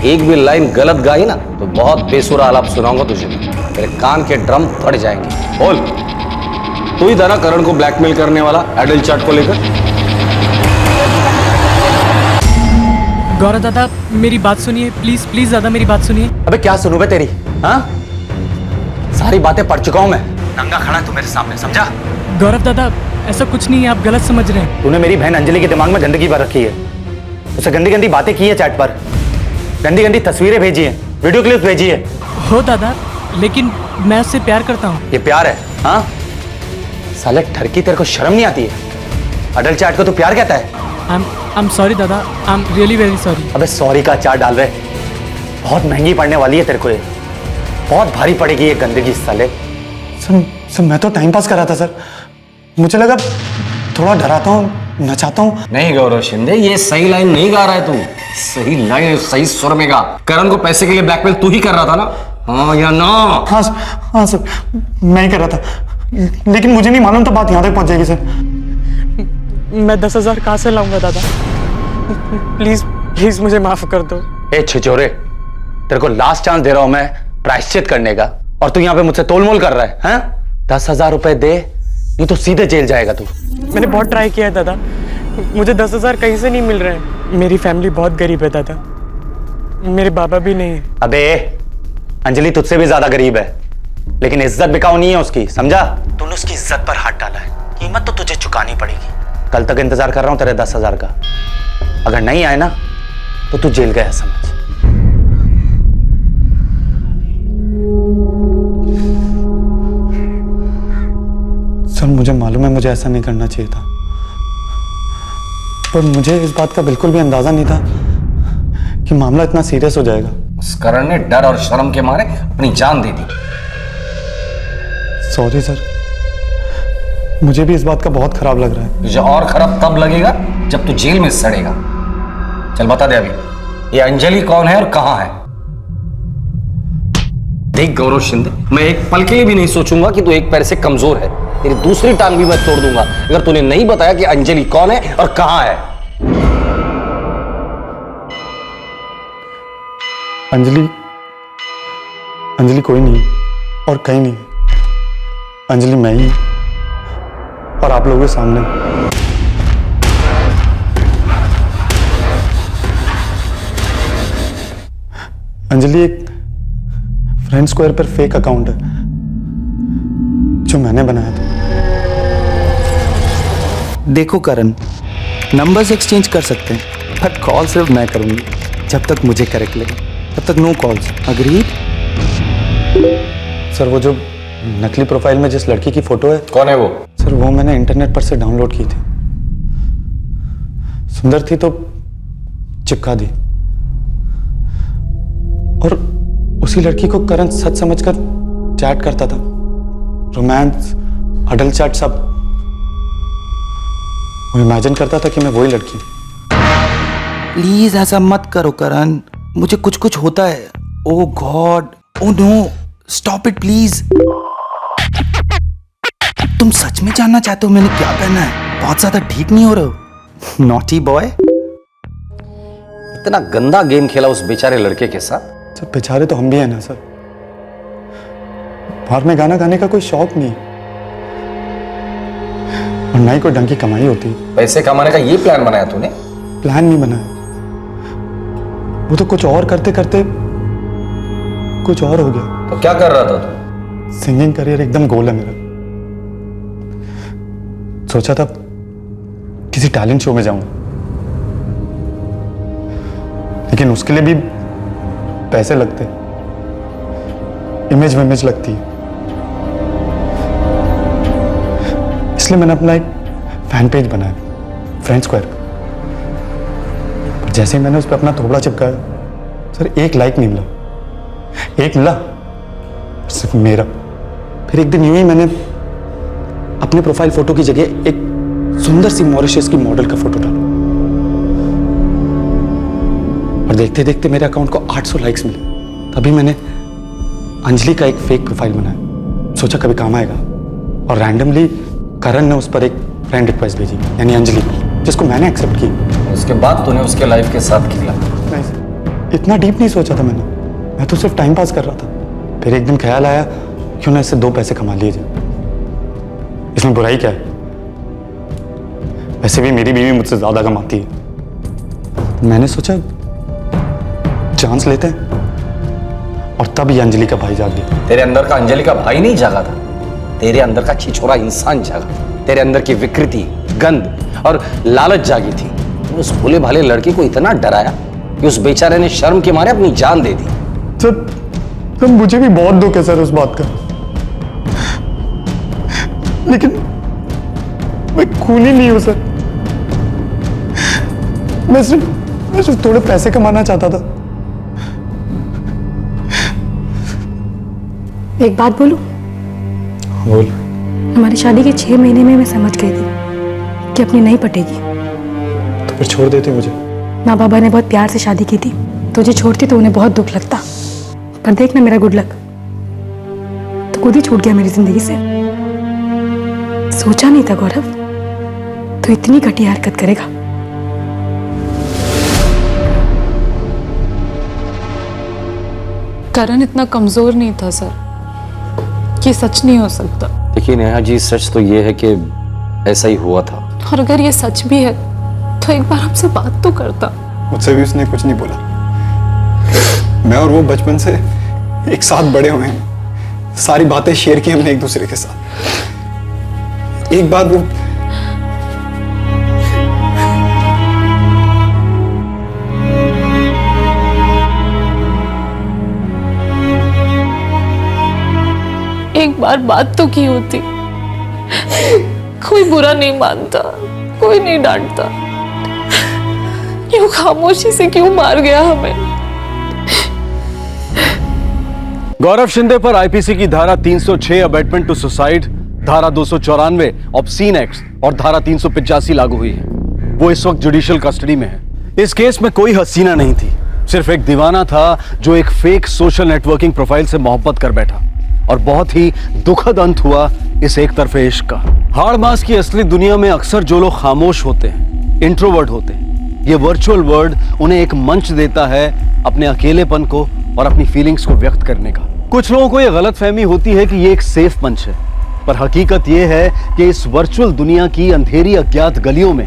एक भी लाइन गलत गाई ना तो बहुत बेसुरा आलाप सुनाऊंगा तुझे। तेरे कान के ड्रम फट जाएंगे। बोल, तू ही था ना करण को ब्लैकमेल करने वाला एडल चार्ट को लेकर? गौरव दादा मेरी बात सुनिए, प्लीज प्लीज दादा मेरी बात सुनिए। अबे क्या सुनूं बे तेरी? हाँ, सारी बातें पढ़ चुका हूं मैं। नंगा खड़ा तू मेरे सामने, समझा? गौरव दादा ऐसा कुछ नहीं है, आप गलत समझ रहे हैं। तूने मेरी बहन अंजलि के दिमाग में गंदगी भर रखी है। उसे गंदी गंदी बातें की है चैट पर, गंदी गंदी तस्वीरें भेजी है, वीडियो क्लिप भेजी है। हो दादा, लेकिन मैं उससे प्यार करता हूँ। ये प्यार है? हाँ साले ठरकी, तेरे को शर्म नहीं आती है? अडल चैट को तू प्यार कहता है? आई एम सॉरी दादा, I am really very sorry. अबे सॉरी का अचार डाल रहे, बहुत महंगी पड़ने वाली है तेरे को ये, बहुत भारी पड़ेगी ये गंदगी साले। सर मैं तो टाइम पास कर रहा था सर, मुझे लगा थोड़ा डराता हूँ, नचाता हूँ। नहीं गौरव शिंदे, ये सही लाइन नहीं गा रहा है तू। सही लाइन सही सुर में गा। करण को पैसे के लिए ब्लैकमेल तू ही कर रहा था ना? हाँ या ना? हाँ सर, मैं ही कर रहा था, लेकिन मुझे नहीं मालूम था बात यहाँ तक पहुँच जाएगी सर। मैं 10,000 कहाँ से लाऊंगा दादा? प्लीज प्लीज मुझे माफ कर दो। ए छिचोरे, तेरे को लास्ट चांस दे रहा हूं मैं प्रायश्चित करने का, और तू यहाँ पे मुझसे तोलमोल कर रहा है? हैं? 10,000 रुपए दे, नहीं तो सीधे जेल जाएगा तू। मैंने बहुत ट्राई किया है दादा, मुझे 10,000 कहीं से नहीं मिल रहे हैं। मेरी फैमिली बहुत गरीब है दादा, मेरे बाबा भी नहीं है। अबे अंजलि तुझसे भी ज्यादा गरीब है, लेकिन इज्जत बिकाऊ नहीं है उसकी, समझा? तूने उसकी इज्जत पर हाथ डाला है, कीमत तो तुझे चुकानी पड़ेगी। कल तक इंतजार कर रहा हूं तेरे 10,000 का, अगर नहीं आए ना तो तू जेल गया समझ। सर मुझे मालूम है मुझे ऐसा नहीं करना चाहिए था, पर मुझे इस बात का बिल्कुल भी अंदाजा नहीं था कि मामला इतना सीरियस हो जाएगा। उस करण ने डर और शर्म के मारे अपनी जान दे दी। सॉरी सर, मुझे भी इस बात का बहुत खराब लग रहा है। तुझे और खराब तब लगेगा जब तू जेल में सड़ेगा। चल बता दे अभी, ये अंजलि कौन है और कहां है? देख गौरव शिंदे, मैं एक पल के लिए भी नहीं सोचूंगा कि तू एक पैर से कमजोर है। तेरी दूसरी टांग भी मैं तोड़ दूंगा अगर तूने नहीं बताया कि अंजलि कौन है और कहां है। अंजलि कोई नहीं और कहीं नहीं, अंजलि मैं ही और आप लोगों के सामने। अंजलि एक फ्रेंड स्क्वायर पर फेक अकाउंट है जो मैंने बनाया था। देखो करण, नंबर्स एक्सचेंज कर सकते हैं पर कॉल सिर्फ मैं करूंगी। जब तक मुझे करेक्ट लगे तब तक नो कॉल्स। अग्रीड? सर वो जो नकली प्रोफाइल में जिस लड़की की फोटो है। कौन है वो? सर वो मैंने इंटरनेट पर से डाउनलोड की थी। सुंदर थी तो चिपका दी, और उसी लड़की को करण सच समझकर चैट करता था। रोमांस, अडल्ट चैट सब। वो इमेजिन करता था कि मैं वही लड़की। प्लीज ऐसा मत करो करण, मुझे कुछ कुछ होता है। Oh God, oh no, stop it please. तुम सच में जानना चाहते हो मैंने क्या पहना है? बहुत ज्यादा ठीक नहीं हो रहे हो। Naughty boy. इतना गंदा गेम खेला उस बेचारे लड़के के साथ। सर बेचारे तो हम भी हैं ना सर। बाहर में गाना गाने का कोई शौक नहीं और ना ही कोई ढंग की कमाई होती। पैसे कमाने का ये प्लान बनाया तूने? प्लान नहीं बनाया, वो तो कुछ और करते करते कुछ और हो गया। तो क्या कर रहा था तू? सिंगिंग करियर एकदम गोल है मेरा। सोचा था किसी टैलेंट शो में जाऊंगा, लेकिन उसके लिए भी पैसे लगते, इमेज विमेज लगती है। इसलिए मैंने अपना एक फैन पेज बनाया, फ्रेंड स्क्वायर। पर जैसे ही मैंने उस पर अपना थोबड़ा चिपकाया सर, एक लाइक नहीं मिला। एक मिला सिर्फ मेरा। फिर एक दिन यूं ही मैंने अपने प्रोफाइल फोटो की जगह एक सुंदर सी मॉरिशस की मॉडल का फोटो डाला, और देखते देखते मेरे अकाउंट को 800 लाइक्स मिले। तभी मैंने अंजलि का एक फेक प्रोफाइल बनाया, सोचा कभी काम आएगा। और रैंडमली करण ने उस पर एक फ्रेंड रिक्वेस्ट भेजी, यानी अंजलि, जिसको मैंने एक्सेप्ट की। उसके बाद तूने उसके लाइफ के साथ खेला? नहीं, इतना डीप नहीं सोचा था मैंने। मैं तो सिर्फ टाइम पास कर रहा था। फिर एक दिन ख्याल आया क्यों ना इससे 2 पैसे कमा लिए जाए। इसमें बुराई क्या है? वैसे भी मेरी बीवी मुझसे ज्यादा कमाती है। मैंने सोचा चांस लेते हैं, और तब ये अंजलि का भाई जाग गया। तेरे अंदर का अंजलि का भाई नहीं जागा था, तेरे अंदर का छिछोरा इंसान जागा। तेरे अंदर की विकृति, गंद और लालच जागी थी। उस भोले भाले लड़के को इतना डराया कि उस बेचारे ने शर्म के मारे अपनी जान दे दी। सर मुझे भी बहुत दुख है सर उस बात का, लेकिन मैं खूनी नहीं हूं सर। मैं सिर्फ थोड़े पैसे कमाना चाहता था। एक बात बोलूं? बोल। हमारी शादी के 6 महीने में मैं समझ गई थी कि अपनी नहीं पटेगी। तो फिर छोड़ देते मुझे? माँ बाबा ने बहुत प्यार से शादी की थी, तुझे छोड़ती तो उन्हें बहुत दुख लगता। पर देख ना मेरा गुड लक, तो खुद ही छूट गया मेरी जिंदगी से। सोचा नहीं था गौरव तो इतनी घटिया हरकत करेगा। करण इतना कमजोर नहीं था सर, ये सच नहीं हो सकता। देखिए नेहा जी, सच तो ये है कि ऐसा ही हुआ था। और अगर ये सच भी है तो एक बार हमसे बात तो करता। मुझसे भी उसने कुछ नहीं बोला। मैं और वो बचपन से एक साथ बड़े हुए हैं, सारी बातें शेयर की हमने एक दूसरे के साथ। एक बार वो एक बार बात तो की होती, कोई बुरा नहीं मानता, कोई नहीं डांटता। क्यों खामोशी से क्यों मार गया हमें? गौरव शिंदे पर आईपीसी की धारा 306 अबेटमेंट टू सुसाइड, धारा 294 ऑब्सीन एक्ट और धारा 385 लागू हुई है। वो इस वक्त जुडिशियल कस्टडी में है। इस केस में कोई हसीना नहीं थी, सिर्फ एक दीवाना था जो एक फेक सोशल नेटवर्किंग प्रोफाइल से मोहब्बत कर बैठा। और बहुत ही दुखद अंत हुआ इस एक तरफे इश्क का। हाड़ मास की असली दुनिया में अक्सर जो लोग खामोश होते हैं, इंट्रोवर्ट होते हैं, ये वर्चुअल वर्ल्ड उन्हें एक मंच देता है अपने अकेलेपन को और अपनी फीलिंग्स को व्यक्त करने का। कुछ लोगों को यह गलतफहमी होती है कि ये एक सेफ मंच है, पर हकीकत यह है कि इस वर्चुअल दुनिया की अंधेरी अज्ञात गलियों में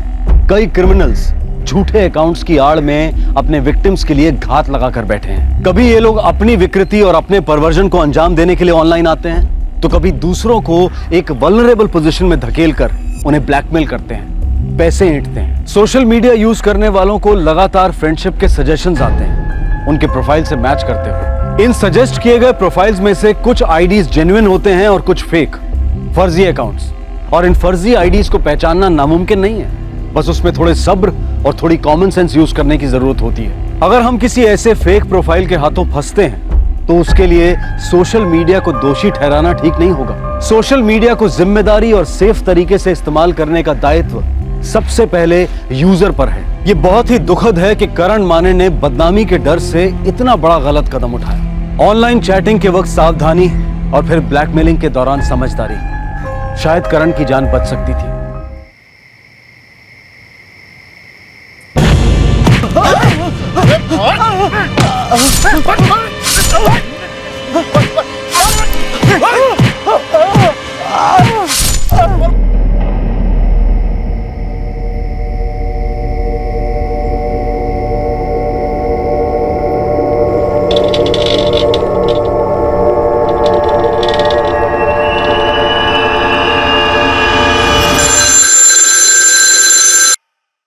कई क्रिमिनल्स झूठे अकाउंट्स की आड़ में अपने विक्टिम्स के लिए घात लगाकर बैठे हैं। कभी ये लोग अपनी विकृति और अपने परवर्जन को अंजाम देने के लिए ऑनलाइन आते हैं, तो कभी दूसरों को एक वल्नरेबल पोजीशन में धकेलकर उन्हें ब्लैकमेल करते हैं, पैसे ऐंठते हैं। सोशल मीडिया यूज करने वालों को लगातार फ्रेंडशिप के सजेशंस आते हैं उनके प्रोफाइल से मैच करते हुए। इन सजेस्ट किए गए प्रोफाइल्स में से कुछ आईडीज जेन्युइन होते हैं और कुछ फेक, फर्जी अकाउंट्स। और इन फर्जी आईडीज को पहचानना नामुमकिन नहीं है, बस उसमें थोड़े सब्र और थोड़ी कॉमन सेंस यूज करने की जरूरत होती है। अगर हम किसी ऐसे फेक प्रोफाइल के हाथों फंसते हैं तो उसके लिए सोशल मीडिया को दोषी ठहराना ठीक नहीं होगा। सोशल मीडिया को जिम्मेदारी और सेफ तरीके से इस्तेमाल करने का दायित्व सबसे पहले यूजर पर है। ये बहुत ही दुखद है कि करण माने ने बदनामी के डर से इतना बड़ा गलत कदम उठाया। ऑनलाइन चैटिंग के वक्त सावधानी और फिर ब्लैकमेलिंग के दौरान समझदारी, शायद करण की जान बच सकती थी।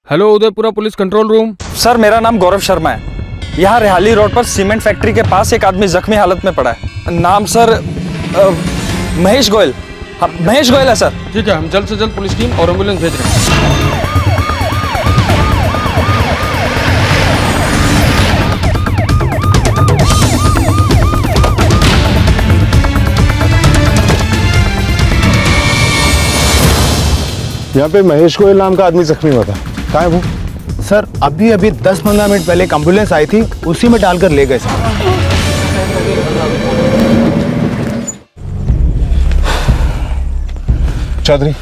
Hello Udaipura police control room. Sir मेरा नाम गौरव शर्मा है। यहाँ रेहाली रोड पर सीमेंट फैक्ट्री के पास एक आदमी जख्मी हालत में पड़ा है। नाम सर महेश गोयल। हाँ महेश गोयल है सर। ठीक है, हम जल्द से जल्द पुलिस टीम और एम्बुलेंस भेज रहे हैं। यहाँ पे महेश गोयल नाम का आदमी जख्मी हुआ था, कहाँ है वो? सर अभी 10-15 मिनट पहले एक एम्बुलेंस आई थी, उसी में डालकर ले गए सर। चौधरी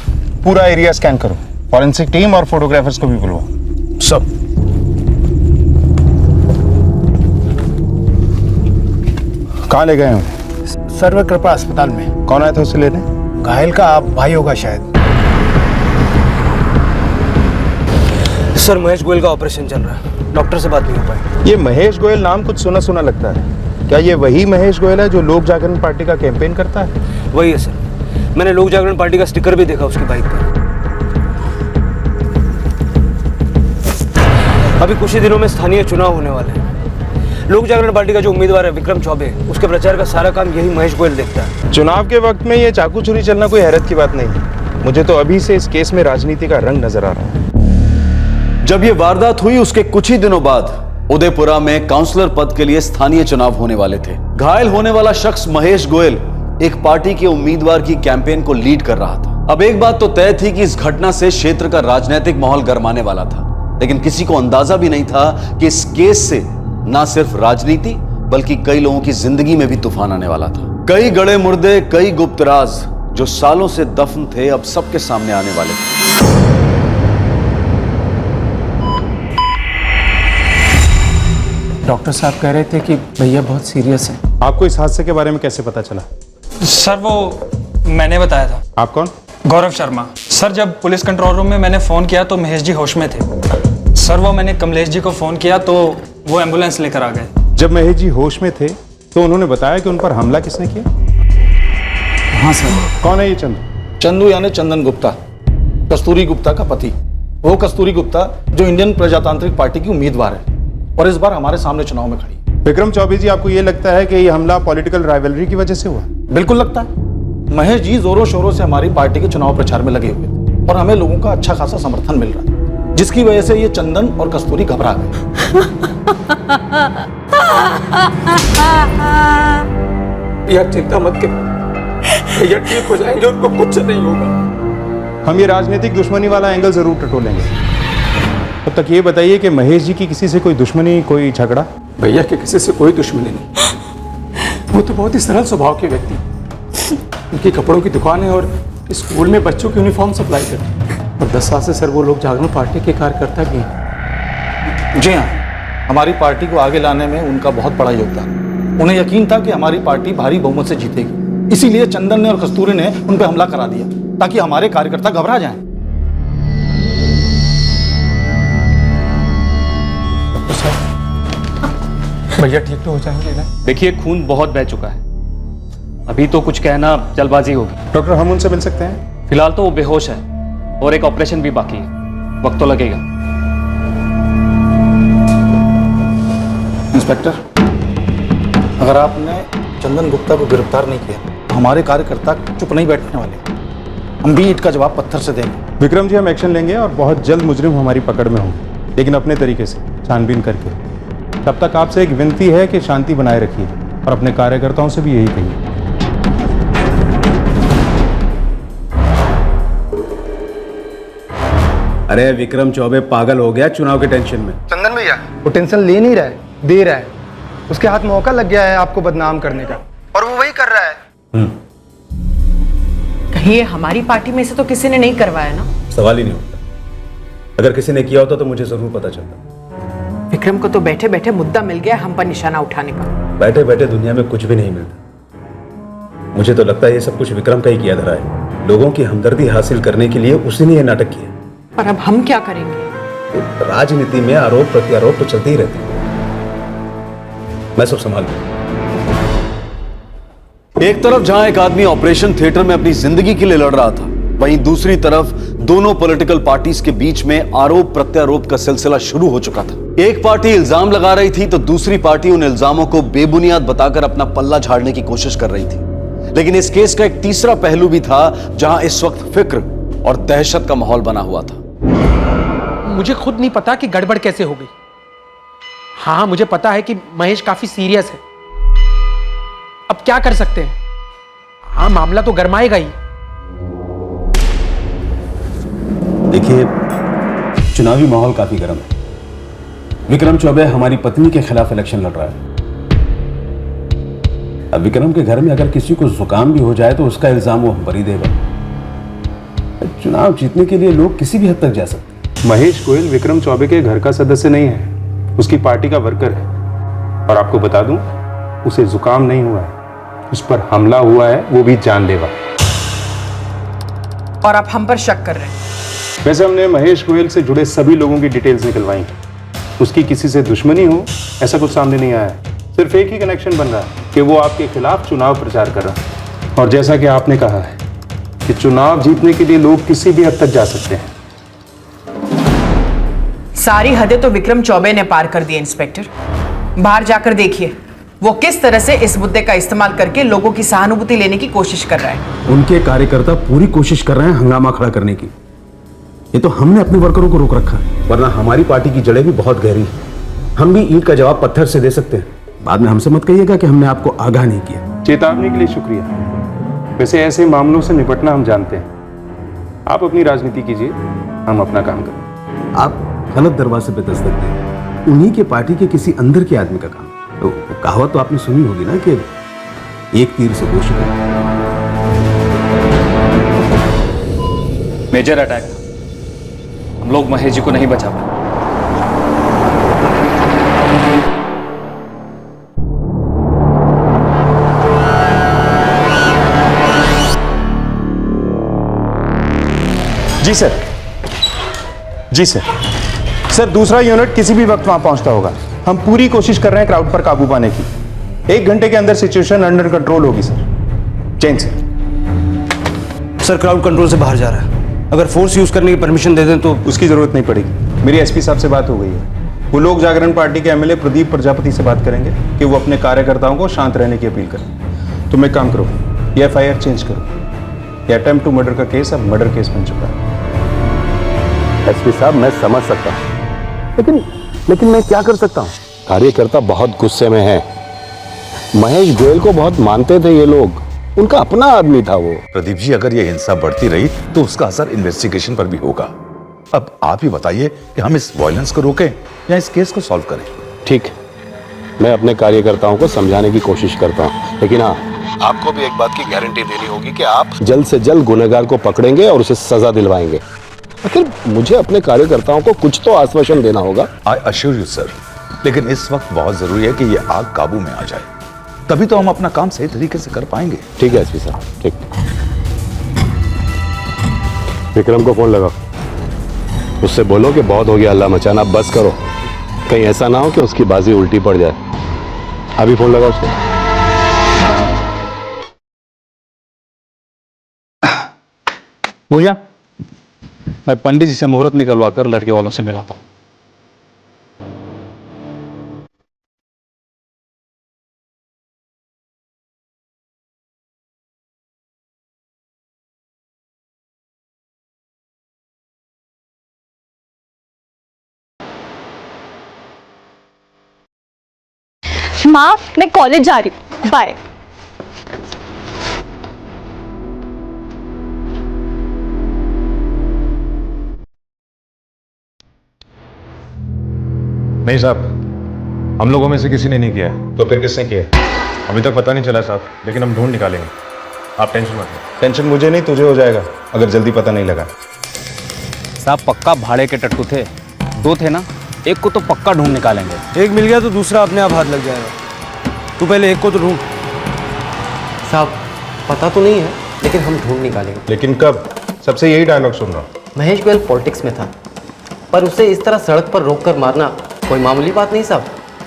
पूरा एरिया स्कैन करो, फॉरेंसिक टीम और फोटोग्राफर्स को भी बुलवाओ। सब कहाँ ले गए हो? सर्व कृपा अस्पताल में। कौन आया था उसे लेने? घायल का आप भाई होगा शायद। सर महेश गोयल का ऑपरेशन चल रहा है, डॉक्टर से बात नहीं हो पाई। ये महेश गोयल नाम कुछ सुना सुना लगता है। क्या ये वही महेश गोयल है जो लोक जागरण पार्टी का कैंपेन करता है? वही है सर, मैंने लोक जागरण पार्टी का स्टिकर भी देखा उसकी बाइक पर। अभी कुछ ही दिनों में स्थानीय चुनाव होने वाले हैं। लोक जागरण पार्टी का जो उम्मीदवार है विक्रम चौबे, उसके प्रचार का सारा काम यही महेश गोयल देखता है। चुनाव के वक्त में ये चाकू छुरी चलना कोई हैरत की बात नहीं है। मुझे तो अभी से इस केस में राजनीति का रंग नजर आ रहा है। जब ये वारदात हुई उसके कुछ ही दिनों बाद उदयपुरा में काउंसलर पद के लिए स्थानीय चुनाव होने वाले थे। घायल होने वाला शख्स महेश गोयल एक पार्टी के उम्मीदवार की कैंपेन को लीड कर रहा था। अब एक बात तो तय थी कि इस घटना से क्षेत्र का राजनीतिक माहौल गरमाने वाला था, लेकिन किसी को अंदाजा भी नहीं था कि इस केस से न सिर्फ राजनीति बल्कि कई लोगों की जिंदगी में भी तूफान आने वाला था। कई गड़े मुर्दे, कई गुप्त राज जो सालों से दफन थे, अब सबके सामने आने वाले थे। डॉक्टर साहब कह रहे थे कि भैया बहुत सीरियस है। आपको इस हादसे के बारे में कैसे पता चला? सर वो मैंने बताया था। आप कौन? गौरव शर्मा। सर जब पुलिस कंट्रोल रूम में मैंने फ़ोन किया तो महेश जी होश में थे। सर वो मैंने कमलेश जी को फ़ोन किया तो वो एम्बुलेंस लेकर आ गए। जब महेश जी होश में थे तो उन्होंने बताया कि उन पर हमला किसने किया? हाँ सर। कौन है ये चंदू? चंदू यानी चंदन गुप्ता, कस्तूरी गुप्ता का पति। वो कस्तूरी गुप्ता जो इंडियन प्रजातांत्रिक पार्टी की उम्मीदवार है और इस बार हमारे सामने चुनाव में खड़ी। विक्रम चौबे जी, आपको ये लगता है कि ये हमला पॉलिटिकल राइवलरी की वजह से हुआ? बिल्कुल लगता है। महेश जी जोरों शोरों से हमारी पार्टी के चुनाव प्रचार में लगे हुए थे और हमें लोगों का अच्छा खासा समर्थन मिल रहा था, जिसकी वजह से ये चंदन और कस्तूरी घबरा गए। यार चिंता मत कर, भैया ठीक हो जाएंगे, उनको कुछ नहीं होगा। हम ये राजनीतिक दुश्मनी वाला एंगल जरूर टटोलेंगे। तब तक ये बताइए कि महेश जी की किसी से कोई दुश्मनी, कोई झगड़ा? भैया के किसी से कोई दुश्मनी नहीं। वो तो बहुत ही सरल स्वभाव के व्यक्ति। उनकी कपड़ों की दुकान है और स्कूल में बच्चों की यूनिफॉर्म सप्लाई करते हैं। और 10 साल से सर वो लोग जागरण पार्टी के कार्यकर्ता भी हैं। जी हाँ, हमारी पार्टी को आगे लाने में उनका बहुत बड़ा योगदान। उन्हें यकीन था कि हमारी पार्टी भारी बहुमत से जीतेगी, इसीलिए चंदन ने और कस्तूरी ने उन पर हमला करा दिया ताकि हमारे कार्यकर्ता घबरा जाएं। भैया ठीक तो हो जाएंगे ना? देखिए खून बहुत बह चुका है, अभी तो कुछ कहना जल्दबाजी होगी। डॉक्टर हम उनसे मिल सकते हैं? फिलहाल तो वो बेहोश है और एक ऑपरेशन भी बाकी है, वक्त तो लगेगा। इंस्पेक्टर, अगर आपने चंदन गुप्ता को गिरफ्तार नहीं किया तो हमारे कार्यकर्ता चुप नहीं बैठने वाले, हम भी ईंट का जवाब पत्थर से देंगे। विक्रम जी, हम एक्शन लेंगे और बहुत जल्द मुजरिम हमारी पकड़ में होंगे, लेकिन अपने तरीके से छानबीन करके। तब तक आपसे एक विनती है कि शांति बनाए रखिए और अपने कार्यकर्ताओं से भी यही कहिए। अरे विक्रम चौबे पागल हो गया चुनाव के टेंशन में। चंदन भैया वो टेंशन ले नहीं रहा है, दे रहा है। उसके हाथ मौका लग गया है आपको बदनाम करने का, और वो वही कर रहा है। कहीं ये हमारी पार्टी में से तो किसी ने नहीं करवाया ना? सवाल ही नहीं होता। अगर किसी ने किया होता तो मुझे जरूर पता चलता। विक्रम को तो बैठे बैठे मुद्दा मिल गया हम पर निशाना उठाने का। बैठे बैठे दुनिया में कुछ भी नहीं मिलता। मुझे तो लगता है ये सब कुछ विक्रम का ही किया धरा है। लोगों की हमदर्दी हासिल करने के लिए उसी ने ये नाटक किया। पर अब हम क्या करेंगे? तो राजनीति में आरोप प्रत्यारोप तो चलते ही रहते हैं। मैं सब संभाल लूंगा। एक तरफ जहां एक आदमी ऑपरेशन थिएटर में अपनी जिंदगी के लिए लड़ रहा था, वहीं दूसरी तरफ दोनों पॉलिटिकल पार्टीज के बीच में आरोप प्रत्यारोप का सिलसिला शुरू हो चुका था। एक पार्टी इल्जाम लगा रही थी तो दूसरी पार्टी उन इल्जामों को बेबुनियाद बताकर अपना पल्ला झाड़ने की कोशिश कर रही थी। लेकिन इस केस का एक तीसरा पहलू भी था जहां इस वक्त फिक्र और दहशत का माहौल बना हुआ था। मुझे खुद नहीं पता कि गड़बड़ कैसे हो गई। हाँ, मुझे पता है कि महेश काफी सीरियस है। अब क्या कर सकते हैं? हाँ, मामला तो गरमाएगा ही। देखिए, चुनावी माहौल काफी गर्म है। विक्रम चौबे हमारी पत्नी के खिलाफ इलेक्शन लड़ रहा है। अब विक्रम के घर में अगर किसी को जुकाम भी हो जाए तो उसका इल्जाम वो हम पर ही देगा। चुनाव जीतने के लिए लोग किसी भी हद तक जा सकते हैं। महेश गोयल विक्रम चौबे के घर का सदस्य नहीं है, उसकी पार्टी का वर्कर है। और आपको बता दूं, उसे जुकाम नहीं हुआ है, उस पर हमला हुआ है, वो भी जानलेवा। और आप हम पर शक कर रहे हैं? वैसे हमने महेश गोयल से जुड़े सभी लोगों की डिटेल्स निकलवाई। उसकी किसी से दुश्मनी हो ऐसा कुछ सामने नहीं आया है। सिर्फ एक ही कनेक्शन बन रहा है कि वो आपके खिलाफ चुनाव प्रचार कर रहा है। और जैसा कि आपने कहा है कि चुनाव जीतने के लिए लोग किसी भी हद तक जा सकते हैं। सारी हदें तो विक्रम चौबे ने पार कर दी। इंस्पेक्टर, बाहर जाकर देखिए वो किस तरह से इस मुद्दे का इस्तेमाल करके लोगों की सहानुभूति लेने की कोशिश कर रहा है। उनके कार्यकर्ता पूरी कोशिश कर रहे हैं हंगामा खड़ा करने की। ये तो हमने अपने वर्करों को रोक रखा है, वरना हमारी पार्टी की जड़ें भी बहुत गहरी हैं। हम भी ईंट का जवाब पत्थर से दे सकते हैं। बाद में हमसे मत कहिएगा कि हमने आपको आगाह नहीं किया। चेतावनी के लिए शुक्रिया। वैसे ऐसे मामलों से निपटना हम जानते हैं। आप अपनी राजनीति कीजिए, हम अपना काम करें। आप गलत दरवाजे पे दस्तक दें। उन्हीं के पार्टी के किसी अंदर के आदमी का काम। तो कहावत तो आपने सुनी होगी ना कि एक तीर से दो शिकार। मेजर अटैक, हम लोग महेश जी को नहीं बचा पाए। जी सर, जी सर। सर, दूसरा यूनिट किसी भी वक्त वहां पहुंचता होगा। हम पूरी कोशिश कर रहे हैं क्राउड पर काबू पाने की। 1 घंटे के अंदर सिचुएशन अंडर कंट्रोल होगी sir. Jain sir. Sir, crowd control से बाहर जा रहा है। अगर फोर्स यूज करने की परमिशन दे दें तो? उसकी जरूरत नहीं पड़ेगी। मेरी एसपी साहब से बात हो गई है। वो लोक जागरण पार्टी के एमएलए प्रदीप प्रजापति से बात करेंगे कि वो अपने कार्यकर्ताओं को शांत रहने की अपील करें। तुम एक काम करो, ये FIR चेंज करो। ये अटेम्प्ट टू मर्डर का केस अब मर्डर केस बन चुका है। एसपी साहब, मैं समझ सकता हूँ, लेकिन मैं क्या कर सकता हूँ? कार्यकर्ता बहुत गुस्से में है। महेश गोयल को बहुत मानते थे ये लोग, उनका अपना आदमी था वो। प्रदीप जी, अगर ये हिंसा बढ़ती रही तो उसका असर इन्वेस्टिगेशन पर भी होगा। अब आप ही बताइए कि हम इस वायलेंस को रोकें या इस केस को सॉल्व करें। ठीक, मैं अपने कार्यकर्ताओं को समझाने की कोशिश करता हूँ, लेकिन हाँ, आपको भी एक बात की गारंटी देनी होगी कि आप जल्द से जल्द गुनहगार को पकड़ेंगे और उसे सजा दिलवाएंगे। आखिर मुझे अपने कार्यकर्ताओं को कुछ तो आश्वासन देना होगा। आई अश्योर यू सर, लेकिन इस वक्त बहुत जरूरी है कि ये आग काबू में आ जाए, तभी तो हम अपना काम सही तरीके से कर पाएंगे। ठीक है एसपी साहब, ठीक। विक्रम को फोन लगाओ, उससे बोलो कि बहुत हो गया हल्ला मचाना, बस करो। कहीं ऐसा ना हो कि उसकी बाजी उल्टी पड़ जाए। अभी फोन लगा उसको। भैया मैं पंडित जी से मुहूर्त निकलवा कर लड़के वालों से मिलाता हूँ। माँ मैं कॉलेज जा रही हूँ, बाय। नहीं साहब, हम लोगों में से किसी ने नहीं किया है। तो फिर किसने किया? अभी तक पता नहीं चला साहब, लेकिन हम ढूंढ निकालेंगे। आप टेंशन मत लो। टेंशन मुझे नहीं, तुझे हो जाएगा अगर जल्दी पता नहीं लगा। साहब पक्का भाड़े के टट्टू थे, दो थे ना, एक को तो पक्का ढूंढ निकालेंगे। एक मिल गया तो दूसरा अपने आप हाथ लग जाएगा। तू पहले एक को तो ढूंढ। साहब पता तो नहीं है, लेकिन हम ढूंढ निकालेंगे। लेकिन कब? सबसे यही डायलॉग सुन रहा हूँ। महेश गोयल पॉलिटिक्स में था, पर उसे इस तरह सड़क पर रोककर मारना कोई मामूली बात नहीं साहब।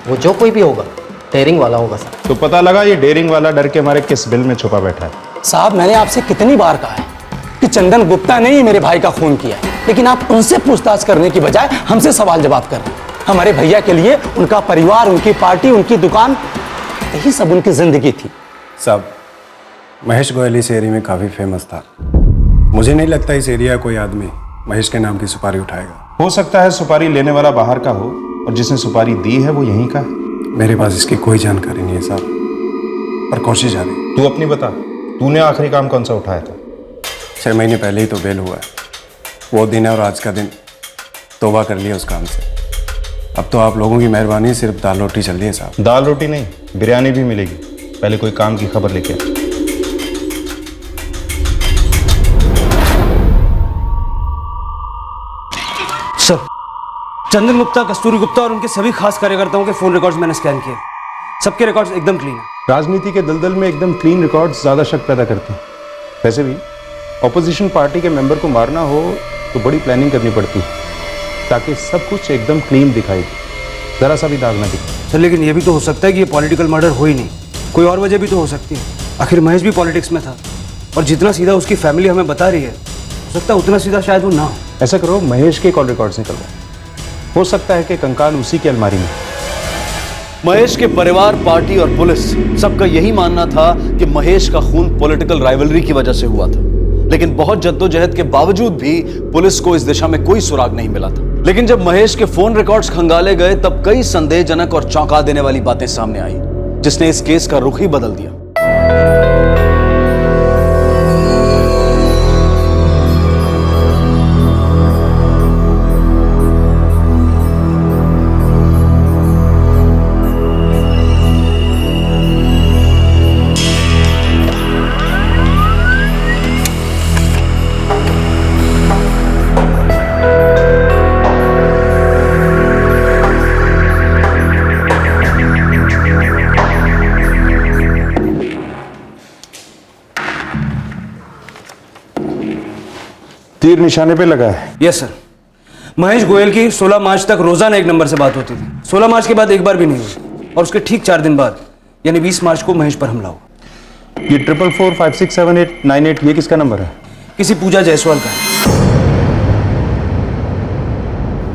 वो जो कोई भी होगा डेयरिंग वाला होगा साहब। तो पता लगा ये डेयरिंग वाला डर के मारे किस बिल में छुपा बैठा है? साहब मैंने आपसे कितनी बार कहा है कि चंदन गुप्ता ने ही मेरे भाई का खून किया है, लेकिन आप उनसे पूछताछ करने की बजाय हमसे सवाल जवाब कर रहे हैं। हमारे भैया के लिए उनका परिवार, उनकी पार्टी, उनकी दुकान, यही सब उनकी जिंदगी थी। साहब महेश गोयल इस एरिया में काफ़ी फेमस था। मुझे नहीं लगता इस एरिया कोई आदमी महेश के नाम की सुपारी उठाएगा। हो सकता है सुपारी लेने वाला बाहर का हो और जिसने सुपारी दी है वो यहीं का है। मेरे पास इसकी कोई जानकारी नहीं है साहब, पर कोशिश जारी। तू अपनी बता, तूने आखिरी काम कौन सा उठाया था? 6 महीने पहले ही तो बेल हुआ है। वो दिन है और आज का दिन, तौबा कर लिया उस काम से। अब तो आप लोगों की मेहरबानी, सिर्फ दाल रोटी चल रही है साहब। दाल रोटी नहीं, बिरयानी भी मिलेगी। पहले कोई काम की खबर लेके आ। सर, चंदन गुप्ता, कस्तूरी गुप्ता और उनके सभी खास कार्यकर्ताओं के फोन रिकॉर्ड्स मैंने स्कैन किए। सबके रिकॉर्ड्स एकदम क्लीन है। राजनीति के दलदल में एकदम क्लीन रिकॉर्ड्स ज्यादा शक पैदा करते हैं। वैसे भी ऑपोजिशन पार्टी के मेंबर को मारना हो तो बड़ी प्लानिंग करनी पड़ती है, ताकि सब कुछ एकदम क्लीन दिखाई दे, जरा सा भी दाग ना दिखे। सर लेकिन ये भी तो हो सकता है कि ये पॉलिटिकल मर्डर हो ही नहीं, कोई और वजह भी तो हो सकती है। आखिर महेश भी पॉलिटिक्स में था, और जितना सीधा उसकी फैमिली हमें बता रही है, हो सकता है उतना सीधा शायद वो ना हो। ऐसा करो, महेश के कॉल रिकॉर्ड्स निकलवाओ। हो सकता है कि कंकाल उसी की अलमारी में। महेश के परिवार, पार्टी और पुलिस सबका यही मानना था कि महेश का खून पॉलिटिकल राइवलरी की वजह से हुआ था, लेकिन बहुत जद्दोजहद के बावजूद भी पुलिस को इस दिशा में कोई सुराग नहीं मिला था। लेकिन जब महेश के फोन रिकॉर्ड्स खंगाले गए तब कई संदेहजनक और चौंका देने वाली बातें सामने आई, जिसने इस केस का रुख ही बदल दिया। तीर निशाने पे लगा है। Yes sir. महेश गोयल की 16 मार्च तक रोजाना एक नंबर से बात होती थी। 16 मार्च के बाद एक बार भी नहीं हुई, और उसके ठीक 4 दिन बाद यानी 20 मार्च को महेश पर हमला हुआ। ये 44456789 ये किसका नंबर है? किसी पूजा जायसवाल का।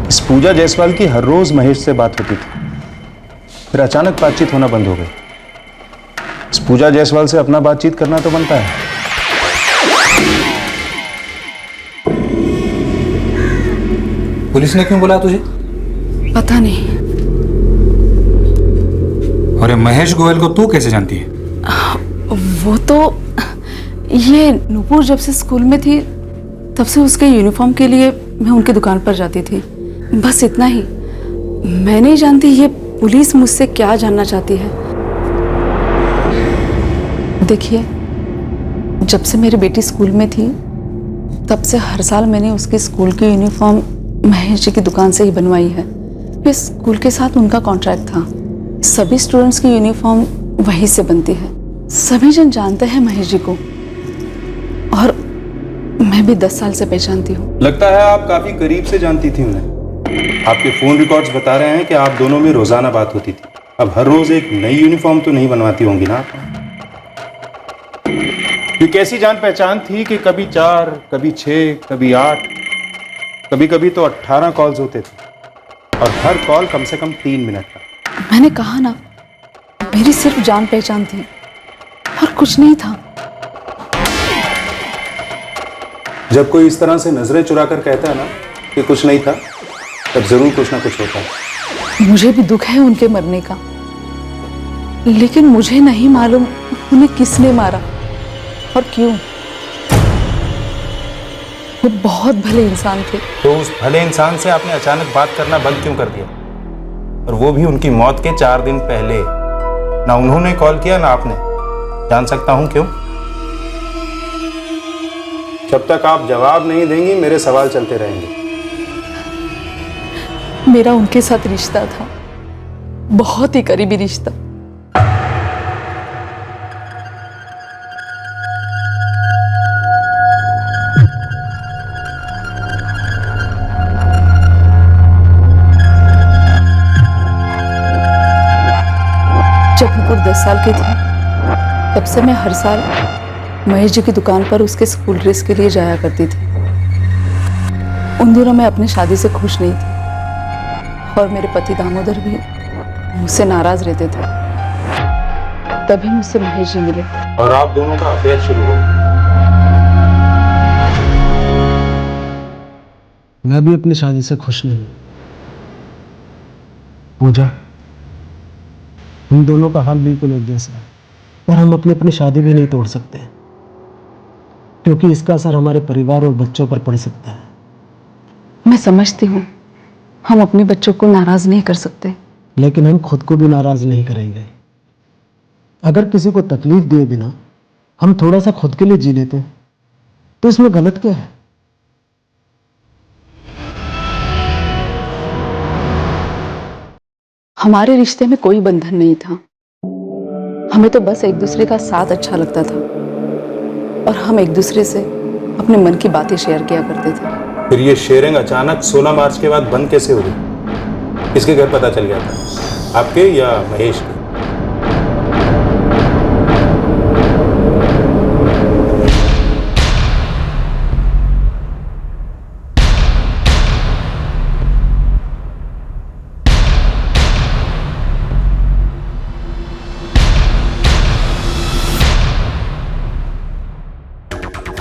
इस पूजा जायसवाल की हर रोज महेश से बात होती थी, फिर अचानक बातचीत होना बंद हो गई। इस पूजा जायसवाल से अपना बातचीत करना तो बनता है। पुलिस ने क्यों बुलाया तुझे? पता नहीं। और महेश गोयल को तू कैसे जानती है? वो तो ये नूपुर जब से स्कूल में थी तब से उसके यूनिफॉर्म के लिए मैं उनकी दुकान पर जाती थी, बस इतना ही। मैं नहीं जानती ये पुलिस मुझसे क्या जानना चाहती है। देखिए, जब से मेरी बेटी स्कूल में थी तब से हर साल मैंने उसके स्कूल की यूनिफॉर्म महेश जी की दुकान से ही बनवाई है। इस स्कूल के साथ उनका कॉन्ट्रैक्ट था। सभी स्टूडेंट्स की यूनिफॉर्म वहीं से बनती है। सभी जन जानते हैं महेश जी को, और मैं भी 10 साल से पहचानती हूँ। लगता है आप काफी करीब से जानती थी उन्हें। आपके फ़ोन रिकॉर्ड्स बता रहे हैं कि आप दोनों में रोज़ाना बात होती थी। अब हर रोज़ एक नई यूनिफॉर्म तो नहीं बनवाती होंगी ना आप? ये कैसी जान पहचान थी कि कभी 4, कभी 6, कभी 8, कभी कभी तो 18 कॉल्स होते थे और हर कॉल कम से कम 3 मिनट का। मैंने कहा ना, मेरी सिर्फ जान पहचान थी और कुछ नहीं था। जब कोई इस तरह से नजरें चुरा कर कहता है ना कि कुछ नहीं था, तब जरूर कुछ ना कुछ होता है। मुझे भी दुख है उनके मरने का, लेकिन मुझे नहीं मालूम उन्हें किसने मारा और क्यों। वो बहुत भले इंसान थे। तो उस भले इंसान से आपने अचानक बात करना बंद क्यों कर दिया? और वो भी उनकी मौत के 4 दिन पहले। ना उन्होंने कॉल किया ना आपने। जान सकता हूं क्यों? जब तक आप जवाब नहीं देंगी मेरे सवाल चलते रहेंगे। मेरा उनके साथ रिश्ता था, बहुत ही करीबी रिश्ता। जब नुपुर 10 साल की थी, तब से मैं हर साल महेश जी की दुकान पर उसके स्कूल ड्रेस के लिए जाया करती थी। उन दिनों मैं अपनी शादी से खुश नहीं थी और मेरे पति दामोदर भी मुझसे नाराज रहते थे। तभी मुझसे महेश जी मिले और आप दोनों का अफेयर शुरू हो। मैं भी अपनी शादी से खुश नहीं। पूजा, हम दोनों का हाल बिल्कुल एक जैसा है और हम अपनी शादी भी नहीं तोड़ सकते, क्योंकि इसका असर हमारे परिवार और बच्चों पर पड़ सकता है। मैं समझती हूँ हम अपने बच्चों को नाराज नहीं कर सकते, लेकिन हम खुद को भी नाराज नहीं करेंगे। अगर किसी को तकलीफ दिए बिना हम थोड़ा सा खुद के लिए जी लेते तो इसमें गलत क्या है? हमारे रिश्ते में कोई बंधन नहीं था। हमें तो बस एक दूसरे का साथ अच्छा लगता था और हम एक दूसरे से अपने मन की बातें शेयर किया करते थे। फिर ये शेयरिंग अचानक 16 मार्च के बाद बंद कैसे हो गई? किसके घर पता चल गया था, आपके या महेश के?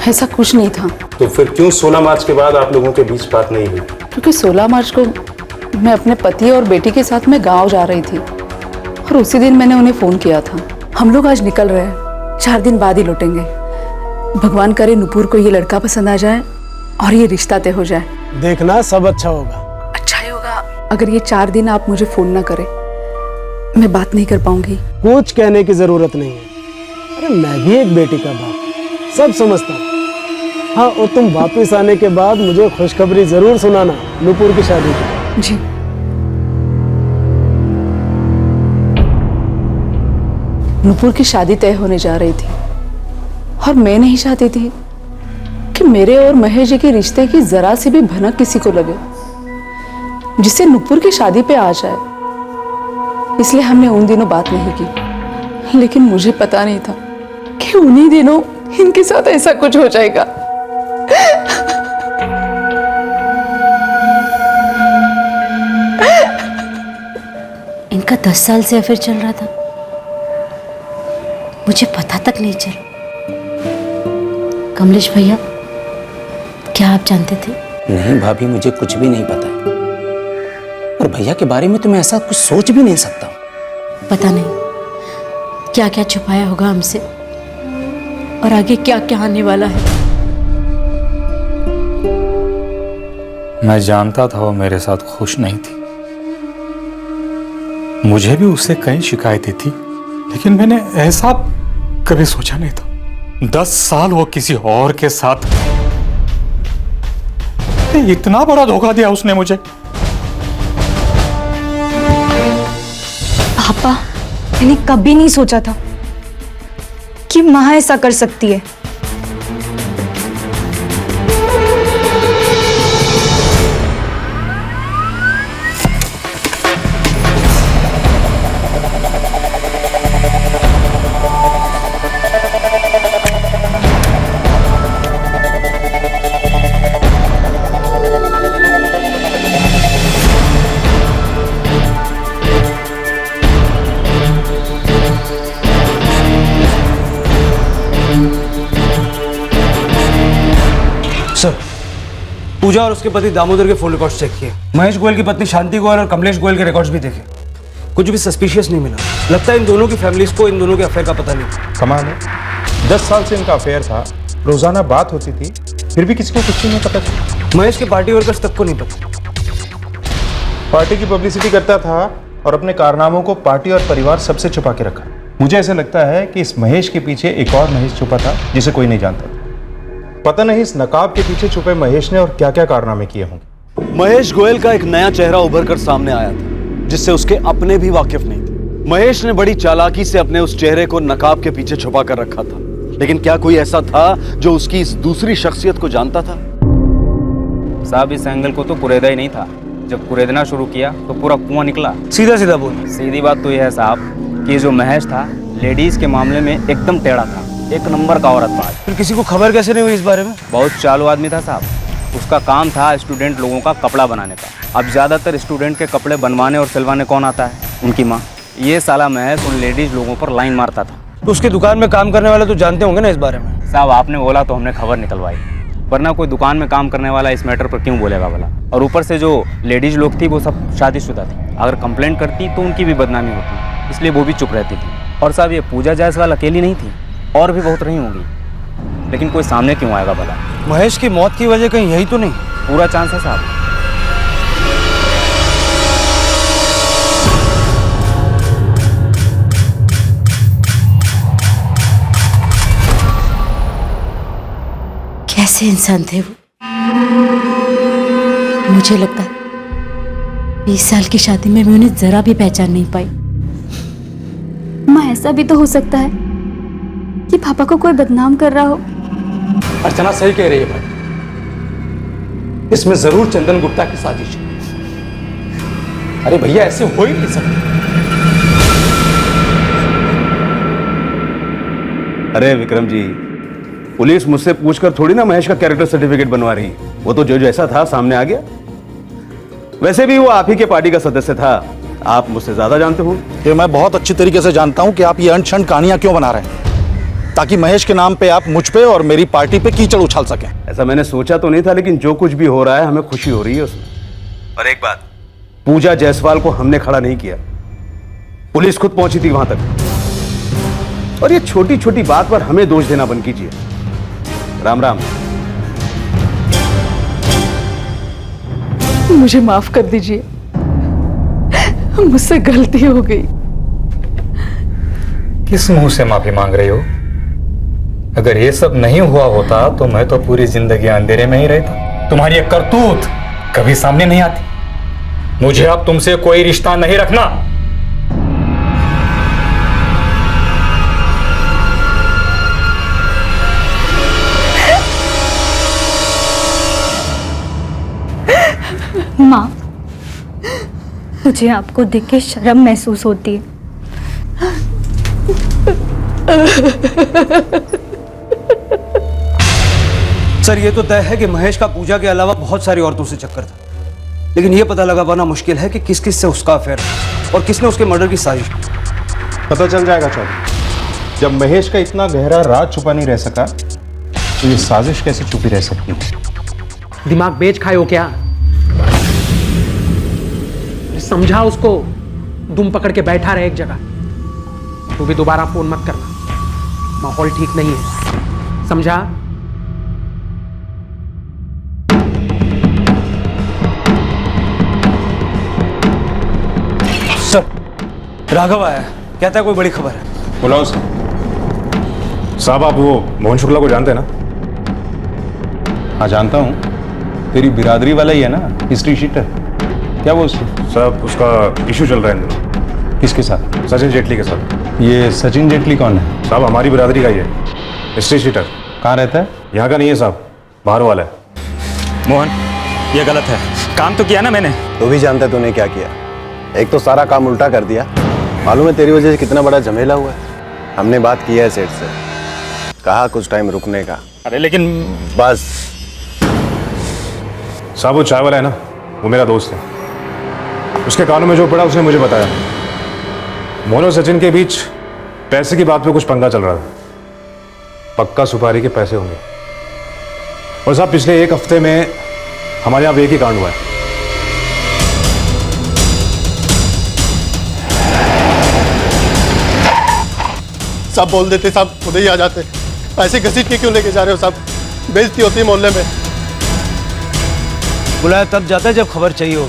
ऐसा कुछ नहीं था। तो फिर क्यों 16 मार्च के बाद आप लोगों के बीच बात नहीं हुई? क्योंकि 16 मार्च को मैं अपने पति और बेटी के साथ में गांव जा रही थी और उसी दिन मैंने उन्हें फोन किया था। हम लोग आज निकल रहे हैं, 4 दिन बाद ही लौटेंगे। भगवान करे नुपुर को ये लड़का पसंद आ जाए और ये रिश्ता तय हो जाए। देखना सब अच्छा होगा। अच्छा ही होगा। अगर ये 4 दिन आप मुझे फोन ना करें, मैं बात नहीं कर पाऊंगी। कुछ कहने की जरूरत नहीं है। अरे मैं भी एक बेटी का बाप, सब समझता हूँ। हाँ, और तुम वापस आने के बाद मुझे खुशखबरी जरूर सुनाना नुपुर की शादी की। जी। नुपुर की शादी तय होने जा रही थी और मैं नहीं चाहती थी कि मेरे और महेश जी के रिश्ते की जरा सी भी भनक किसी को लगे जिससे नुपुर की शादी पे आ जाए। इसलिए हमने उन दिनों बात नहीं की, लेकिन मुझे पता नहीं था कि उन्हीं दिनों इनके साथ ऐसा कुछ हो जाएगा। इनका 10 साल से अफेयर चल रहा था, मुझे पता तक नहीं चला। कमलेश भैया, क्या आप जानते थे? नहीं भाभी, मुझे कुछ भी नहीं पता है। और भैया के बारे में तो मैं ऐसा कुछ सोच भी नहीं सकता। पता नहीं क्या क्या छुपाया होगा हमसे और आगे क्या क्या आने वाला है। मैं जानता था वो मेरे साथ खुश नहीं थी। मुझे भी उससे कई शिकायतें थी, लेकिन मैंने ऐसा कभी सोचा नहीं था। 10 साल वो किसी और के साथ, इतना बड़ा धोखा दिया उसने मुझे। पापा, मैंने कभी नहीं सोचा था कि माँ ऐसा कर सकती है। सर, पूजा और उसके पति दामोदर के फोन रिकॉर्ड्स चेक किए। महेश गोयल की पत्नी शांति गोयल और कमलेश गोयल के रिकॉर्ड्स भी देखे। कुछ भी सस्पिशियस नहीं मिला। लगता है इन दोनों की फैमिलीज को इन दोनों के अफेयर का पता नहीं। कमाल है, 10 साल से इनका अफेयर था, रोजाना बात होती थी, फिर भी किसी को कुछ नहीं पता था। महेश के पार्टी वर्कर्स तक को नहीं पता। पार्टी की पब्लिसिटी करता था और अपने कारनामों को पार्टी और परिवार सबसे छुपा के रखा। मुझे ऐसा लगता है कि इस महेश के पीछे एक और महेश छुपा था जिसे कोई नहीं जानता। पता नहीं इस नकाब के पीछे छुपे महेश ने और क्या क्या कारनामे किए होंगे। महेश गोयल का एक नया चेहरा उभर कर सामने आया था जिससे उसके अपने भी वाकिफ नहीं थे। महेश ने बड़ी चालाकी से अपने उस चेहरे को नकाब के पीछे छुपा कर रखा था, लेकिन क्या कोई ऐसा था जो उसकी इस दूसरी शख्सियत को जानता था? साहब, इस एंगल को तो कुरेदा ही नहीं था। जब कुरेदना शुरू किया तो पूरा कुआं निकला। सीधा सीधा बोल। सीधी बात तो यह है साहब कि जो महेश था लेडीज के मामले में एकदम टेढ़ा था, एक नंबर का औरत बाज। फिर किसी को खबर कैसे नहीं हुई इस बारे में? बहुत चालू आदमी था साहब। उसका काम था स्टूडेंट लोगों का कपड़ा बनाने का। अब ज़्यादातर स्टूडेंट के कपड़े बनवाने और सिलवाने कौन आता है? उनकी माँ। ये साला महेश उन लेडीज लोगों पर लाइन मारता था। तो उसकी दुकान में काम करने वाले तो जानते होंगे ना इस बारे में? साहब, आपने बोला तो हमने खबर निकलवाई, वरना कोई दुकान में काम करने वाला इस मैटर पर क्यों बोलेगा भला? और ऊपर से जो लेडीज लोग थी वो सब शादीशुदा थी। अगर कंप्लेंट करती तो उनकी भी बदनामी होती, इसलिए वो भी चुप रहती थी। और साहब, ये पूजा जायसवाल अकेली नहीं थी, और भी बहुत रही होंगी, लेकिन कोई सामने क्यों आएगा भला? महेश की मौत की वजह कहीं यही तो नहीं? पूरा चांस है साहब। कैसे इंसान थे वो? मुझे लगता है 20 साल की शादी में मैं उन्हें जरा भी पहचान नहीं पाई। माँ, ऐसा भी तो हो सकता है कि पापा को कोई बदनाम कर रहा हो। अर्चना सही कह रही है भाई, इसमें जरूर चंदन गुप्ता की साजिश है। अरे भैया, ऐसे हो ही नहीं सकते। अरे विक्रम जी, पुलिस मुझसे पूछकर थोड़ी ना महेश का कैरेक्टर सर्टिफिकेट बनवा रही। वो तो जो जैसा था सामने आ गया। वैसे भी वो आप ही के पार्टी का सदस्य था, आप मुझसे ज्यादा जानते हो। कि मैं बहुत अच्छी तरीके से जानता हूं कि आप ये अनछन कहानियां क्यों बना रहे हैं, ताकि महेश के नाम पे आप मुझ पे और मेरी पार्टी पे कीचड़ उछाल सकें। ऐसा मैंने सोचा तो नहीं था, लेकिन जो कुछ भी हो रहा है हमें खुशी हो रही है उसमें। और एक बात, पूजा जायसवाल को हमने खड़ा नहीं किया, पुलिस खुद पहुंची थी वहां तक। और ये छोटी छोटी बात पर हमें दोष देना बंद कीजिए। राम राम। मुझे माफ कर दीजिए, मुझसे गलती हो गई। किस मुंह से माफी मांग रही हो? अगर ये सब नहीं हुआ होता तो मैं तो पूरी जिंदगी अंधेरे में ही रहता। तुम्हारी ये करतूत कभी सामने नहीं आती। मुझे अब तुमसे कोई रिश्ता नहीं रखना। माँ, मुझे आपको देख के शर्म महसूस होती है। सर, ये तो तय है कि महेश का पूजा के अलावा बहुत सारी औरतों से चक्कर था, लेकिन ये पता लगा पाना मुश्किल है कि किस किस से उसका अफेयर है और किसने उसके मर्डर की साजिश की। पता चल जाएगा चौधरी। जब महेश का इतना गहरा राज छुपा नहीं रह सका तो ये साजिश कैसे छुपी रह सकती है? दिमाग बेच खाए हो क्या? समझा उसको, दुम पकड़ के बैठा रहे एक जगह। तू भी दोबारा फोन मत करना, माहौल ठीक नहीं है, समझा? सर, राघव आया, कहता है कोई बड़ी खबर है। बुलाओ उसे। साहब, आप वो मोहन शुक्ला को जानते हैं ना? हाँ, जानता हूँ। तेरी बिरादरी वाला ही है ना, हिस्ट्री शीटर। क्या वो साहब, उसका इशू चल रहा है इन दिनों। किसके साथ? सचिन जेटली के साथ। ये सचिन जेटली कौन है? साहब, हमारी बिरादरी का ही है, हिस्ट्री शीटर। कहाँ रहता है? यहाँ का नहीं है साहब, बाहर वाला है। मोहन, ये गलत है। काम तो किया ना मैंने। तू भी जानता है तूने क्या किया। एक तो सारा काम उल्टा कर दिया। मालूम है तेरी वजह से कितना बड़ा झमेला हुआ है। हमने बात की है सेठ से, कहा कुछ टाइम रुकने का। अरे लेकिन बस। साहब, वो चाय वाला है ना, वो मेरा दोस्त है। उसके कानों में जो पड़ा उसने मुझे बताया। मोहन और सचिन के बीच पैसे की बात पे कुछ पंगा चल रहा था। पक्का सुपारी के पैसे होंगे। और साहब पिछले एक हफ्ते में हमारे यहाँ एक ही कांड हुआ है। सब बोल देते साहब, खुद ही आ जाते। ऐसे घसीट के क्यों लेके जा रहे हो साहब? बेइज्जती होती है मोहल्ले में। बुलाया तब जाता है जब खबर चाहिए हो,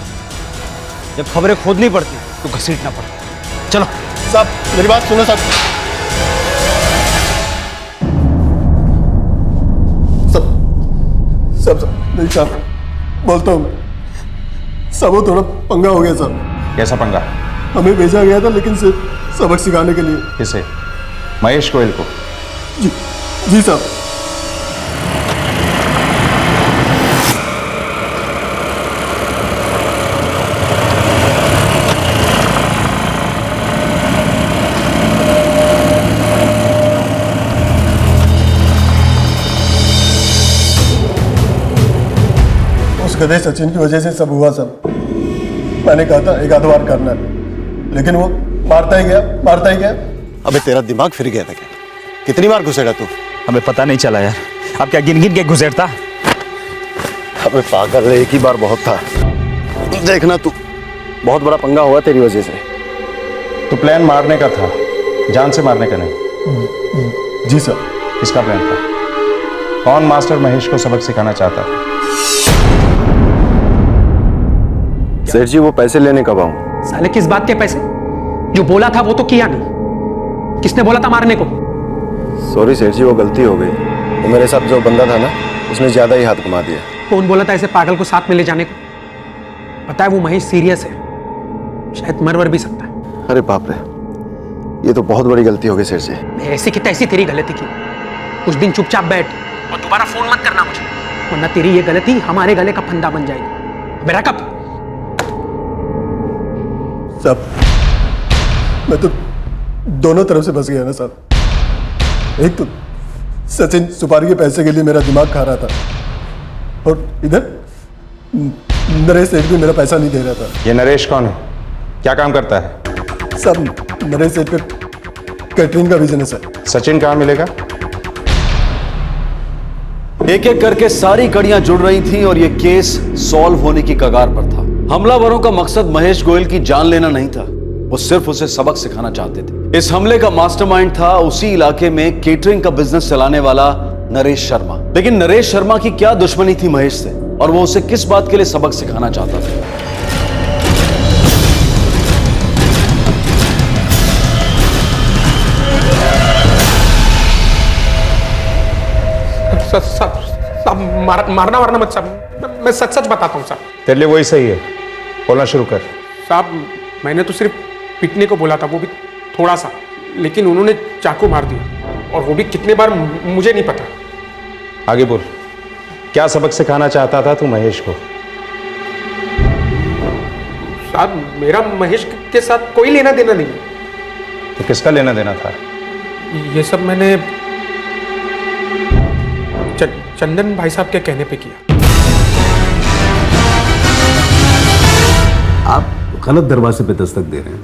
जब खबरें खोदनी पड़ती तो घसीटना पड़ता। चलो साहब मेरी बात सुनो साहब। सब नहीं साहब, बोलता हूँ मैं। सब वो थोड़ा पंगा हो गया साहब। कैसा पंगा? हमें भेजा गया था लेकिन सिर्फ सबक सिखाने के लिए। किसे? महेश गोयल को? जी साहब। उस गधे सचिन की वजह से सब हुआ सब। मैंने कहा था एक आध बार करना है, लेकिन वो मारता ही गया। अबे तेरा दिमाग फिर गया था क्या? कितनी बार घुसेड़ा तू? हमें पता नहीं चला यार। अब क्या गिन गिन के घुसेड़ता? अबे पागल, एक ही बार बहुत था। देखना तू, बहुत बड़ा पंगा हुआ तेरी वजह से। तो प्लान मारने का था, जान से मारने का नहीं। जी सर। किसका प्लान था? कौन मास्टर महेश को सबक सिखाना चाहता था? सेठ जी वो पैसे लेने कब आऊं? साले किस बात के पैसे? जो बोला था वो तो किया नहीं। किसने बोला था मारने को? सॉरी सेठ जी, वो गलती हो गई। वो मेरे साथ जो बंदा था ना, उसने ज्यादा ही हाथ घुमा दिया। कौन बोला था ऐसे पागल को साथ में ले जाने को? पता है वो महेश सीरियस है, शायद मर भी सकता है। अरे बाप रे, ये तो बहुत बड़ी गलती हो गई सेठ जी। ऐसी की तैसी तेरी गलती की। कुछ दिन चुपचाप बैठ और दोबारा फोन मत करना मुझे, वरना तेरी ये गलती हमारे गले का फंदा बन जाएगी। मेरा कब साहब, मैं तो दोनों तरफ से फंस गया ना साहब। एक तो सचिन सुपारी के पैसे के लिए मेरा दिमाग खा रहा था, और इधर नरेश सेठ भी मेरा पैसा नहीं दे रहा था। ये नरेश कौन है? क्या काम करता है? सब नरेश सेठ का कैटरिंग का बिजनेस है। सचिन कहाँ मिलेगा? एक एक करके सारी कड़ियां जुड़ रही थीं और यह केस सॉल्व होने की कगार पर था। हमलावरों का मकसद महेश गोयल की जान लेना नहीं था, वो सिर्फ उसे सबक सिखाना चाहते थे। इस हमले का मास्टरमाइंड था उसी इलाके में केटरिंग का बिजनेस चलाने वाला नरेश शर्मा। लेकिन नरेश शर्मा की क्या दुश्मनी थी महेश से, और वो उसे किस बात के लिए सबक सिखाना चाहता था? मारना मत साहब, मैं सच बताता हूँ साहब। तेरे लिए वही सही है, बोलना शुरू कर। साहब मैंने तो सिर्फ पिटने को बोला था, वो भी थोड़ा सा, लेकिन उन्होंने चाकू मार दिया, और वो भी कितने बार मुझे नहीं पता। आगे बोल, क्या सबक सिखाना चाहता था तू महेश को? साहब मेरा महेश के साथ कोई लेना देना नहीं। तो किसका लेना देना था? ये सब मैंने चंदन भाई साहब के कहने पे किया। आप गलत दरवाजे पे दस्तक दे रहे हैं।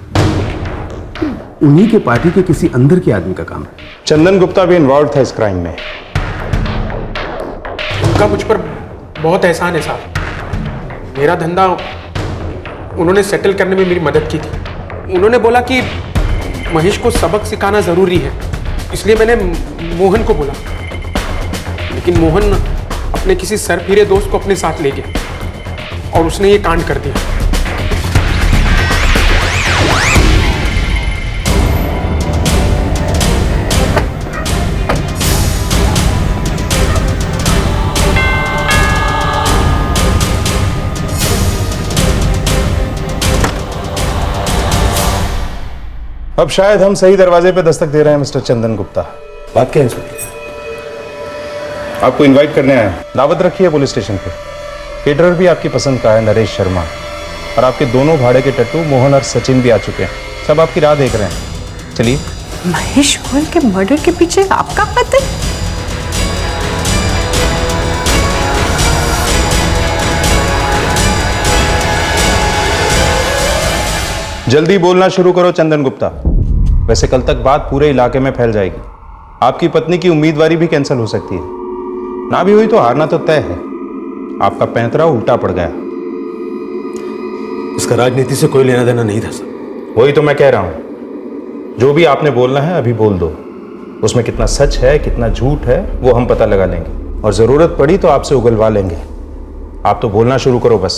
उन्हीं के पार्टी के किसी अंदर के आदमी का काम है। चंदन गुप्ता भी इन्वॉल्व था इस क्राइम में। उनका मुझ पर बहुत एहसान है साहब। मेरा धंधा उन्होंने सेटल करने में मेरी मदद की थी। उन्होंने बोला कि महेश को सबक सिखाना जरूरी है, इसलिए मैंने मोहन को बोला, लेकिन मोहन अपने किसी सरफिरे दोस्त को अपने साथ ले गया और उसने ये कांड कर दिया। अब शायद हम सही दरवाजे पे दस्तक दे रहे हैं मिस्टर चंदन गुप्ता। बात क्या है इंस्पेक्टर? आपको इनवाइट करने आए, दावत रखी है पुलिस स्टेशन पे। केटरर भी आपकी पसंद का है, नरेश शर्मा, और आपके दोनों भाड़े के टट्टू मोहन और सचिन भी आ चुके हैं। सब आपकी राह देख रहे हैं। चलिए। महेश गोयल के मर्डर के पीछे आपका हाथ है? जल्दी बोलना शुरू करो चंदन गुप्ता, वैसे कल तक बात पूरे इलाके में फैल जाएगी। आपकी पत्नी की उम्मीदवारी भी कैंसिल हो सकती है। ना भी हुई तो हारना तो तय है। आपका पैंतरा उल्टा पड़ गया। इसका राजनीति से कोई लेना देना नहीं था सर। वही तो मैं कह रहा हूं, जो भी आपने बोलना है अभी बोल दो। उसमें कितना सच है कितना झूठ है वो हम पता लगा लेंगे, और जरूरत पड़ी तो आपसे उगलवा लेंगे। आप तो बोलना शुरू करो बस।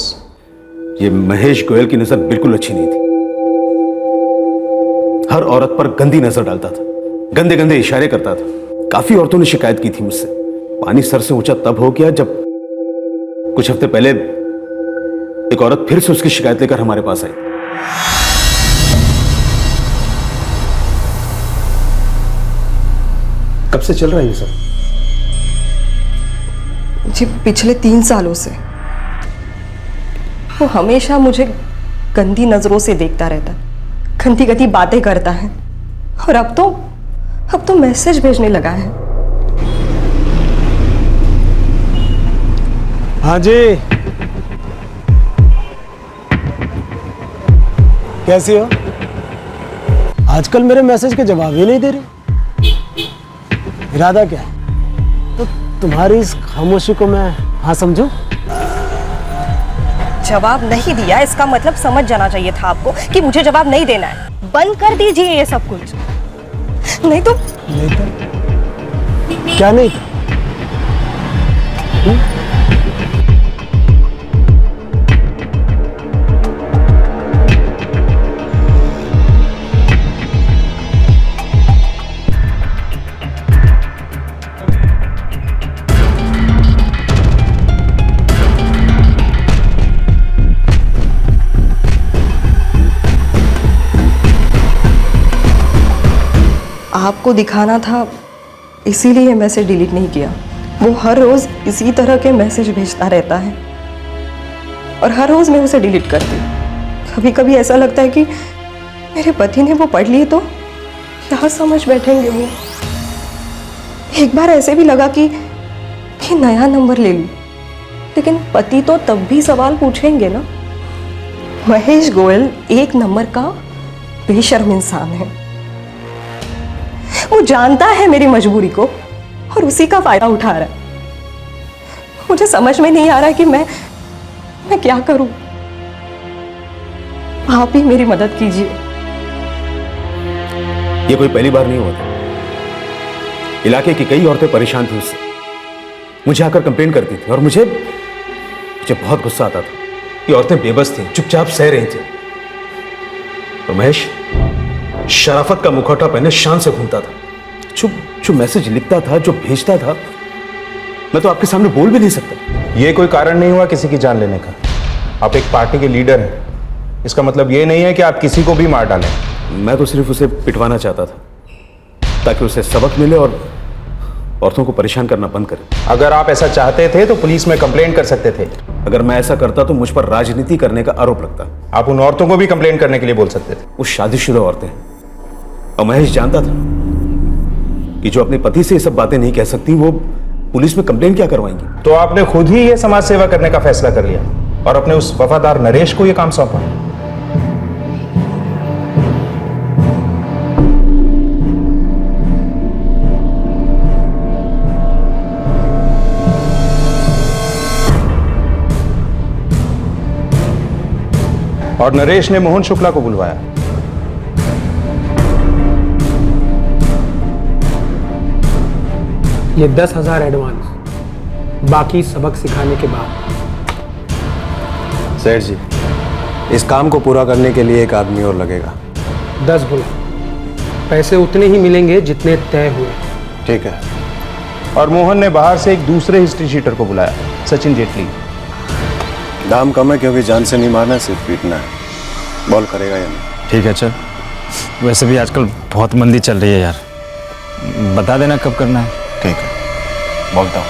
ये महेश गोयल की नजर बिल्कुल अच्छी नहीं थी। हर औरत पर गंदी नजर डालता था, गंदे गंदे इशारे करता था। काफी औरतों ने शिकायत की थी मुझसे। पानी सर से ऊंचा तब हो गया जब कुछ हफ्ते पहले एक औरत फिर से उसकी शिकायत लेकर हमारे पास आई। कब से चल रहा है ये सब? जी पिछले 3 सालों से। वो हमेशा मुझे गंदी नजरों से देखता रहता, गंदी गंदी बातें करता है, और अब तो मैसेज भेजने लगा है। हाँ जी, कैसी हो? आजकल मेरे मैसेज के जवाब ही नहीं दे रही। इरादा क्या है? तो तुम्हारी इस खामोशी को मैं हाँ समझूं? जवाब नहीं दिया इसका मतलब समझ जाना चाहिए था आपको कि मुझे जवाब नहीं देना है। बंद कर दीजिए ये सब कुछ, नहीं तो क्या नहीं था? आपको दिखाना था इसीलिए मैसेज डिलीट नहीं किया। वो हर रोज इसी तरह के मैसेज भेजता रहता है और हर रोज मैं उसे डिलीट करती हूँ। कभी कभी ऐसा लगता है कि मेरे पति ने वो पढ़ लिए तो क्या समझ बैठेंगे वो। एक बार ऐसे भी लगा कि नया नंबर ले लूं, लेकिन पति तो तब भी सवाल पूछेंगे ना। महेश गोयल 1 नंबर का बेशर्म इंसान है। वो जानता है मेरी मजबूरी को और उसी का फायदा उठा रहा है। मुझे समझ में नहीं आ रहा कि मैं क्या करूं। आप ही मेरी मदद कीजिए। ये कोई पहली बार नहीं हुआ था। इलाके की कई औरतें परेशान थी उससे, मुझे आकर कंप्लेन करती थी और मुझे बहुत गुस्सा आता था। ये औरतें बेबस थी, चुपचाप सह रही थी। तो महेश शराफत का मुखौटा पहने शान से घूमता था। जो मैसेज लिखता था, जो भेजता था, मैं तो आपके सामने बोल भी नहीं सकता। ये कोई कारण नहीं हुआ किसी की जान लेने का। आप एक पार्टी के लीडर हैं, इसका मतलब ये नहीं है कि आप किसी को भी मार डालें। मैं तो सिर्फ उसे पिटवाना चाहता था ताकि उसे सबक मिले और औरतों को परेशान करना बंद करे। अगर आप ऐसा चाहते थे तो पुलिस में कंप्लेंट कर सकते थे। अगर मैं ऐसा करता तो मुझ पर राजनीति करने का आरोप लगता। आप उन औरतों को भी कंप्लेंट करने के लिए बोल सकते थे। वो शादीशुदा औरतें, और महेश जानता था कि जो अपने पति से ये सब बातें नहीं कह सकती वो पुलिस में कंप्लेंट क्या करवाएंगी। तो आपने खुद ही ये समाज सेवा करने का फैसला कर लिया और अपने उस वफादार नरेश को ये काम सौंपा। और नरेश ने मोहन शुक्ला को बुलवाया। ये 10,000 एडवांस, बाकी सबक सिखाने के बाद। सेठ जी, इस काम को पूरा करने के लिए एक आदमी और लगेगा। 10 गुना पैसे उतने ही मिलेंगे जितने तय हुए। ठीक है। और मोहन ने बाहर से एक दूसरे हिस्ट्री शीटर को बुलाया, सचिन जेटली। दाम कम है क्योंकि जान से नहीं मारना, सिर्फ पीटना है। बॉल करेगा या नहीं? ठीक है चल। वैसे भी आजकल बहुत मंदी चल रही है यार, बता देना कब करना है। ठीक है, बोलता हूँ।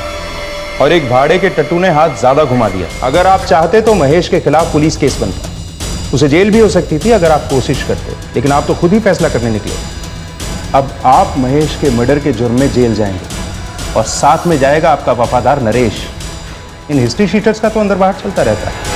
और एक भाड़े के टट्टू ने हाथ ज्यादा घुमा दिया। अगर आप चाहते तो महेश के खिलाफ पुलिस केस बनता, उसे जेल भी हो सकती थी अगर आप कोशिश करते, लेकिन आप तो खुद ही फैसला करने निकले। अब आप महेश के मर्डर के जुर्म में जेल जाएंगे और साथ में जाएगा आपका वफादार नरेश। इन हिस्ट्री शीटर्स का तो अंदर बाहर चलता रहता है।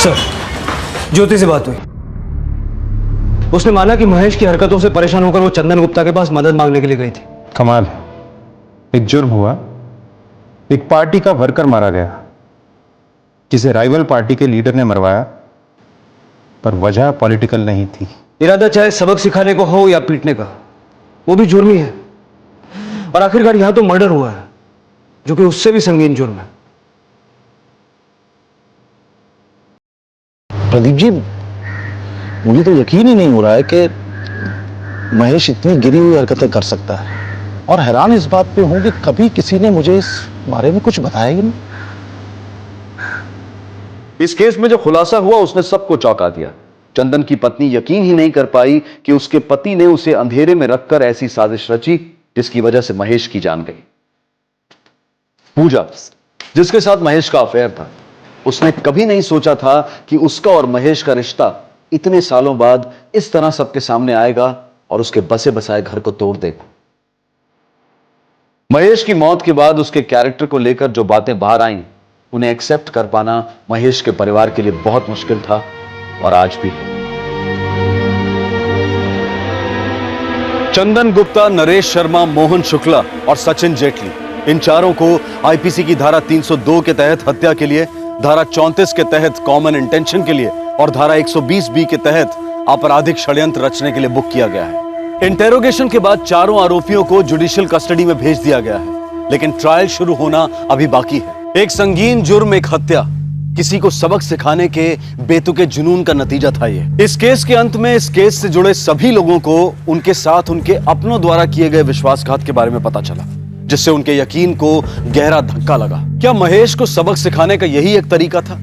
सर, ज्योति से बात हुई। उसने माना कि महेश की हरकतों से परेशान होकर वो चंदन गुप्ता के पास मदद मांगने के लिए गई थी। कमाल है, एक जुर्म हुआ, एक पार्टी का वर्कर मारा गया जिसे राइवल पार्टी के लीडर ने मरवाया, पर वजह पॉलिटिकल नहीं थी। इरादा चाहे सबक सिखाने को हो या पीटने का, वो भी जुर्म ही है। और आखिरकार यहां तो मर्डर हुआ है, जो कि उससे भी संगीन जुर्म है। प्रदीप जी, मुझे तो यकीन ही नहीं हो रहा है कि महेश इतनी गिरी हुई हरकतें कर सकता है, और हैरान इस बात पे हूं कि कभी किसी ने मुझे इस बारे में कुछ बताया ही नहीं। इस केस में जो खुलासा हुआ उसने सबको चौंका दिया। चंदन की पत्नी यकीन ही नहीं कर पाई कि उसके पति ने उसे अंधेरे में रखकर ऐसी साजिश रची जिसकी वजह से महेश की जान गई। पूजा, जिसके साथ महेश का अफेयर था, उसने कभी नहीं सोचा था कि उसका और महेश का रिश्ता इतने सालों बाद इस तरह सबके सामने आएगा और उसके बसे बसाए घर को तोड़ देगा। महेश की मौत के बाद उसके कैरेक्टर को लेकर जो बातें बाहर आईं, उन्हें एक्सेप्ट कर पाना महेश के परिवार के लिए बहुत मुश्किल था, और आज भी है। चंदन गुप्ता, नरेश शर्मा, मोहन शुक्ला और सचिन जेटली, इन चारों को आईपीसी की धारा 302 के तहत हत्या के लिए, धारा 34 के तहत कॉमन इंटेंशन के लिए और धारा 120B के तहत आपराधिक षड्यंत्र रचने के लिए बुक किया गया है। इंटेरोगेशन के बाद चारों आरोपियों को जुडिशियल कस्टडी में भेज दिया गया है, लेकिन ट्रायल शुरू होना अभी बाकी है। एक संगीन जुर्म, एक हत्या, किसी को सबक सिखाने के बेतुके जुनून का नतीजा था ये। इस केस के अंत में इस केस से जुड़े सभी लोगों को उनके साथ उनके अपनों द्वारा किए गए विश्वासघात के बारे में पता चला, जिससे उनके यकीन को गहरा धक्का लगा। क्या महेश को सबक सिखाने का यही एक तरीका था?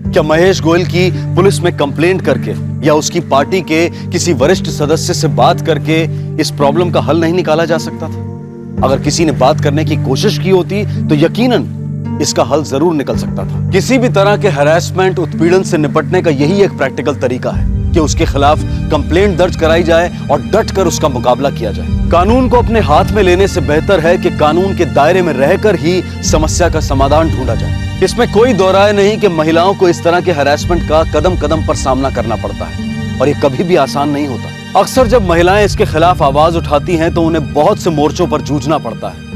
क्या महेश गोयल की पुलिस में कंप्लेंट करके या उसकी पार्टी के किसी वरिष्ठ सदस्य से बात करके इस प्रॉब्लम का हल नहीं निकाला जा सकता था? अगर किसी ने बात करने की कोशिश की होती तो यकीनन इसका हल जरूर निकल सकता था। किसी भी तरह के हैरेसमेंट, उत्पीड़न से निपटने का यही एक प्रैक्टिकल तरीका है कि उसके खिलाफ कंप्लेंट दर्ज कराई जाए और डटकर उसका मुकाबला किया जाए। कानून को अपने हाथ में लेने से बेहतर है कि कानून के दायरे में रहकर ही समस्या का समाधान ढूंढा जाए। इसमें कोई दो राय नहीं कि महिलाओं को इस तरह के हैरेसमेंट का कदम कदम पर सामना करना पड़ता है, और ये कभी भी आसान नहीं होता। अक्सर जब महिलाएं इसके खिलाफ आवाज उठाती हैं तो उन्हें बहुत से मोर्चों पर जूझना पड़ता है।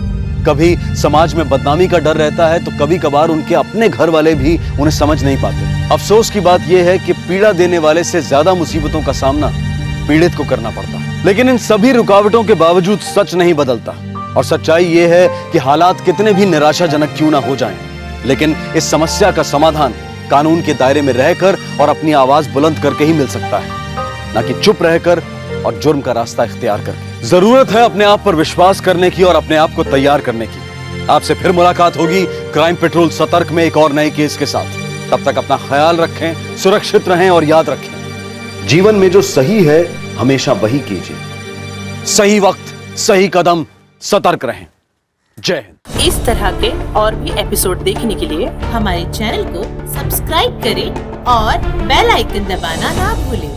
कभी समाज में बदनामी का डर रहता है, तो कभी कभार उनके अपने घर वाले भी उन्हें समझ नहीं पाते। अफसोस की बात यह है कि पीड़ा देने वाले से ज्यादा मुसीबतों का सामना पीड़ित को करना पड़ता है। लेकिन इन सभी रुकावटों के बावजूद सच नहीं बदलता, और सच्चाई यह है कि हालात कितने भी निराशाजनक क्यों ना हो जाएं, लेकिन इस समस्या का समाधान कानून के दायरे में रहकर और अपनी आवाज बुलंद करके ही मिल सकता है, ना कि चुप रहकर और जुर्म का रास्ता इख्तियार करके। जरूरत है अपने आप पर विश्वास करने की और अपने आप को तैयार करने की। आपसे फिर मुलाकात होगी क्राइम पेट्रोल सतर्क में एक और नए केस के साथ। तब तक अपना ख्याल रखें, सुरक्षित रहें और याद रखें, जीवन में जो सही है हमेशा वही कीजिए। सही वक्त, सही कदम, सतर्क रहें। जय हिंद। इस तरह के और भी एपिसोड देखने के लिए हमारे चैनल को सब्सक्राइब करें और बेल आइकन दबाना ना भूलें।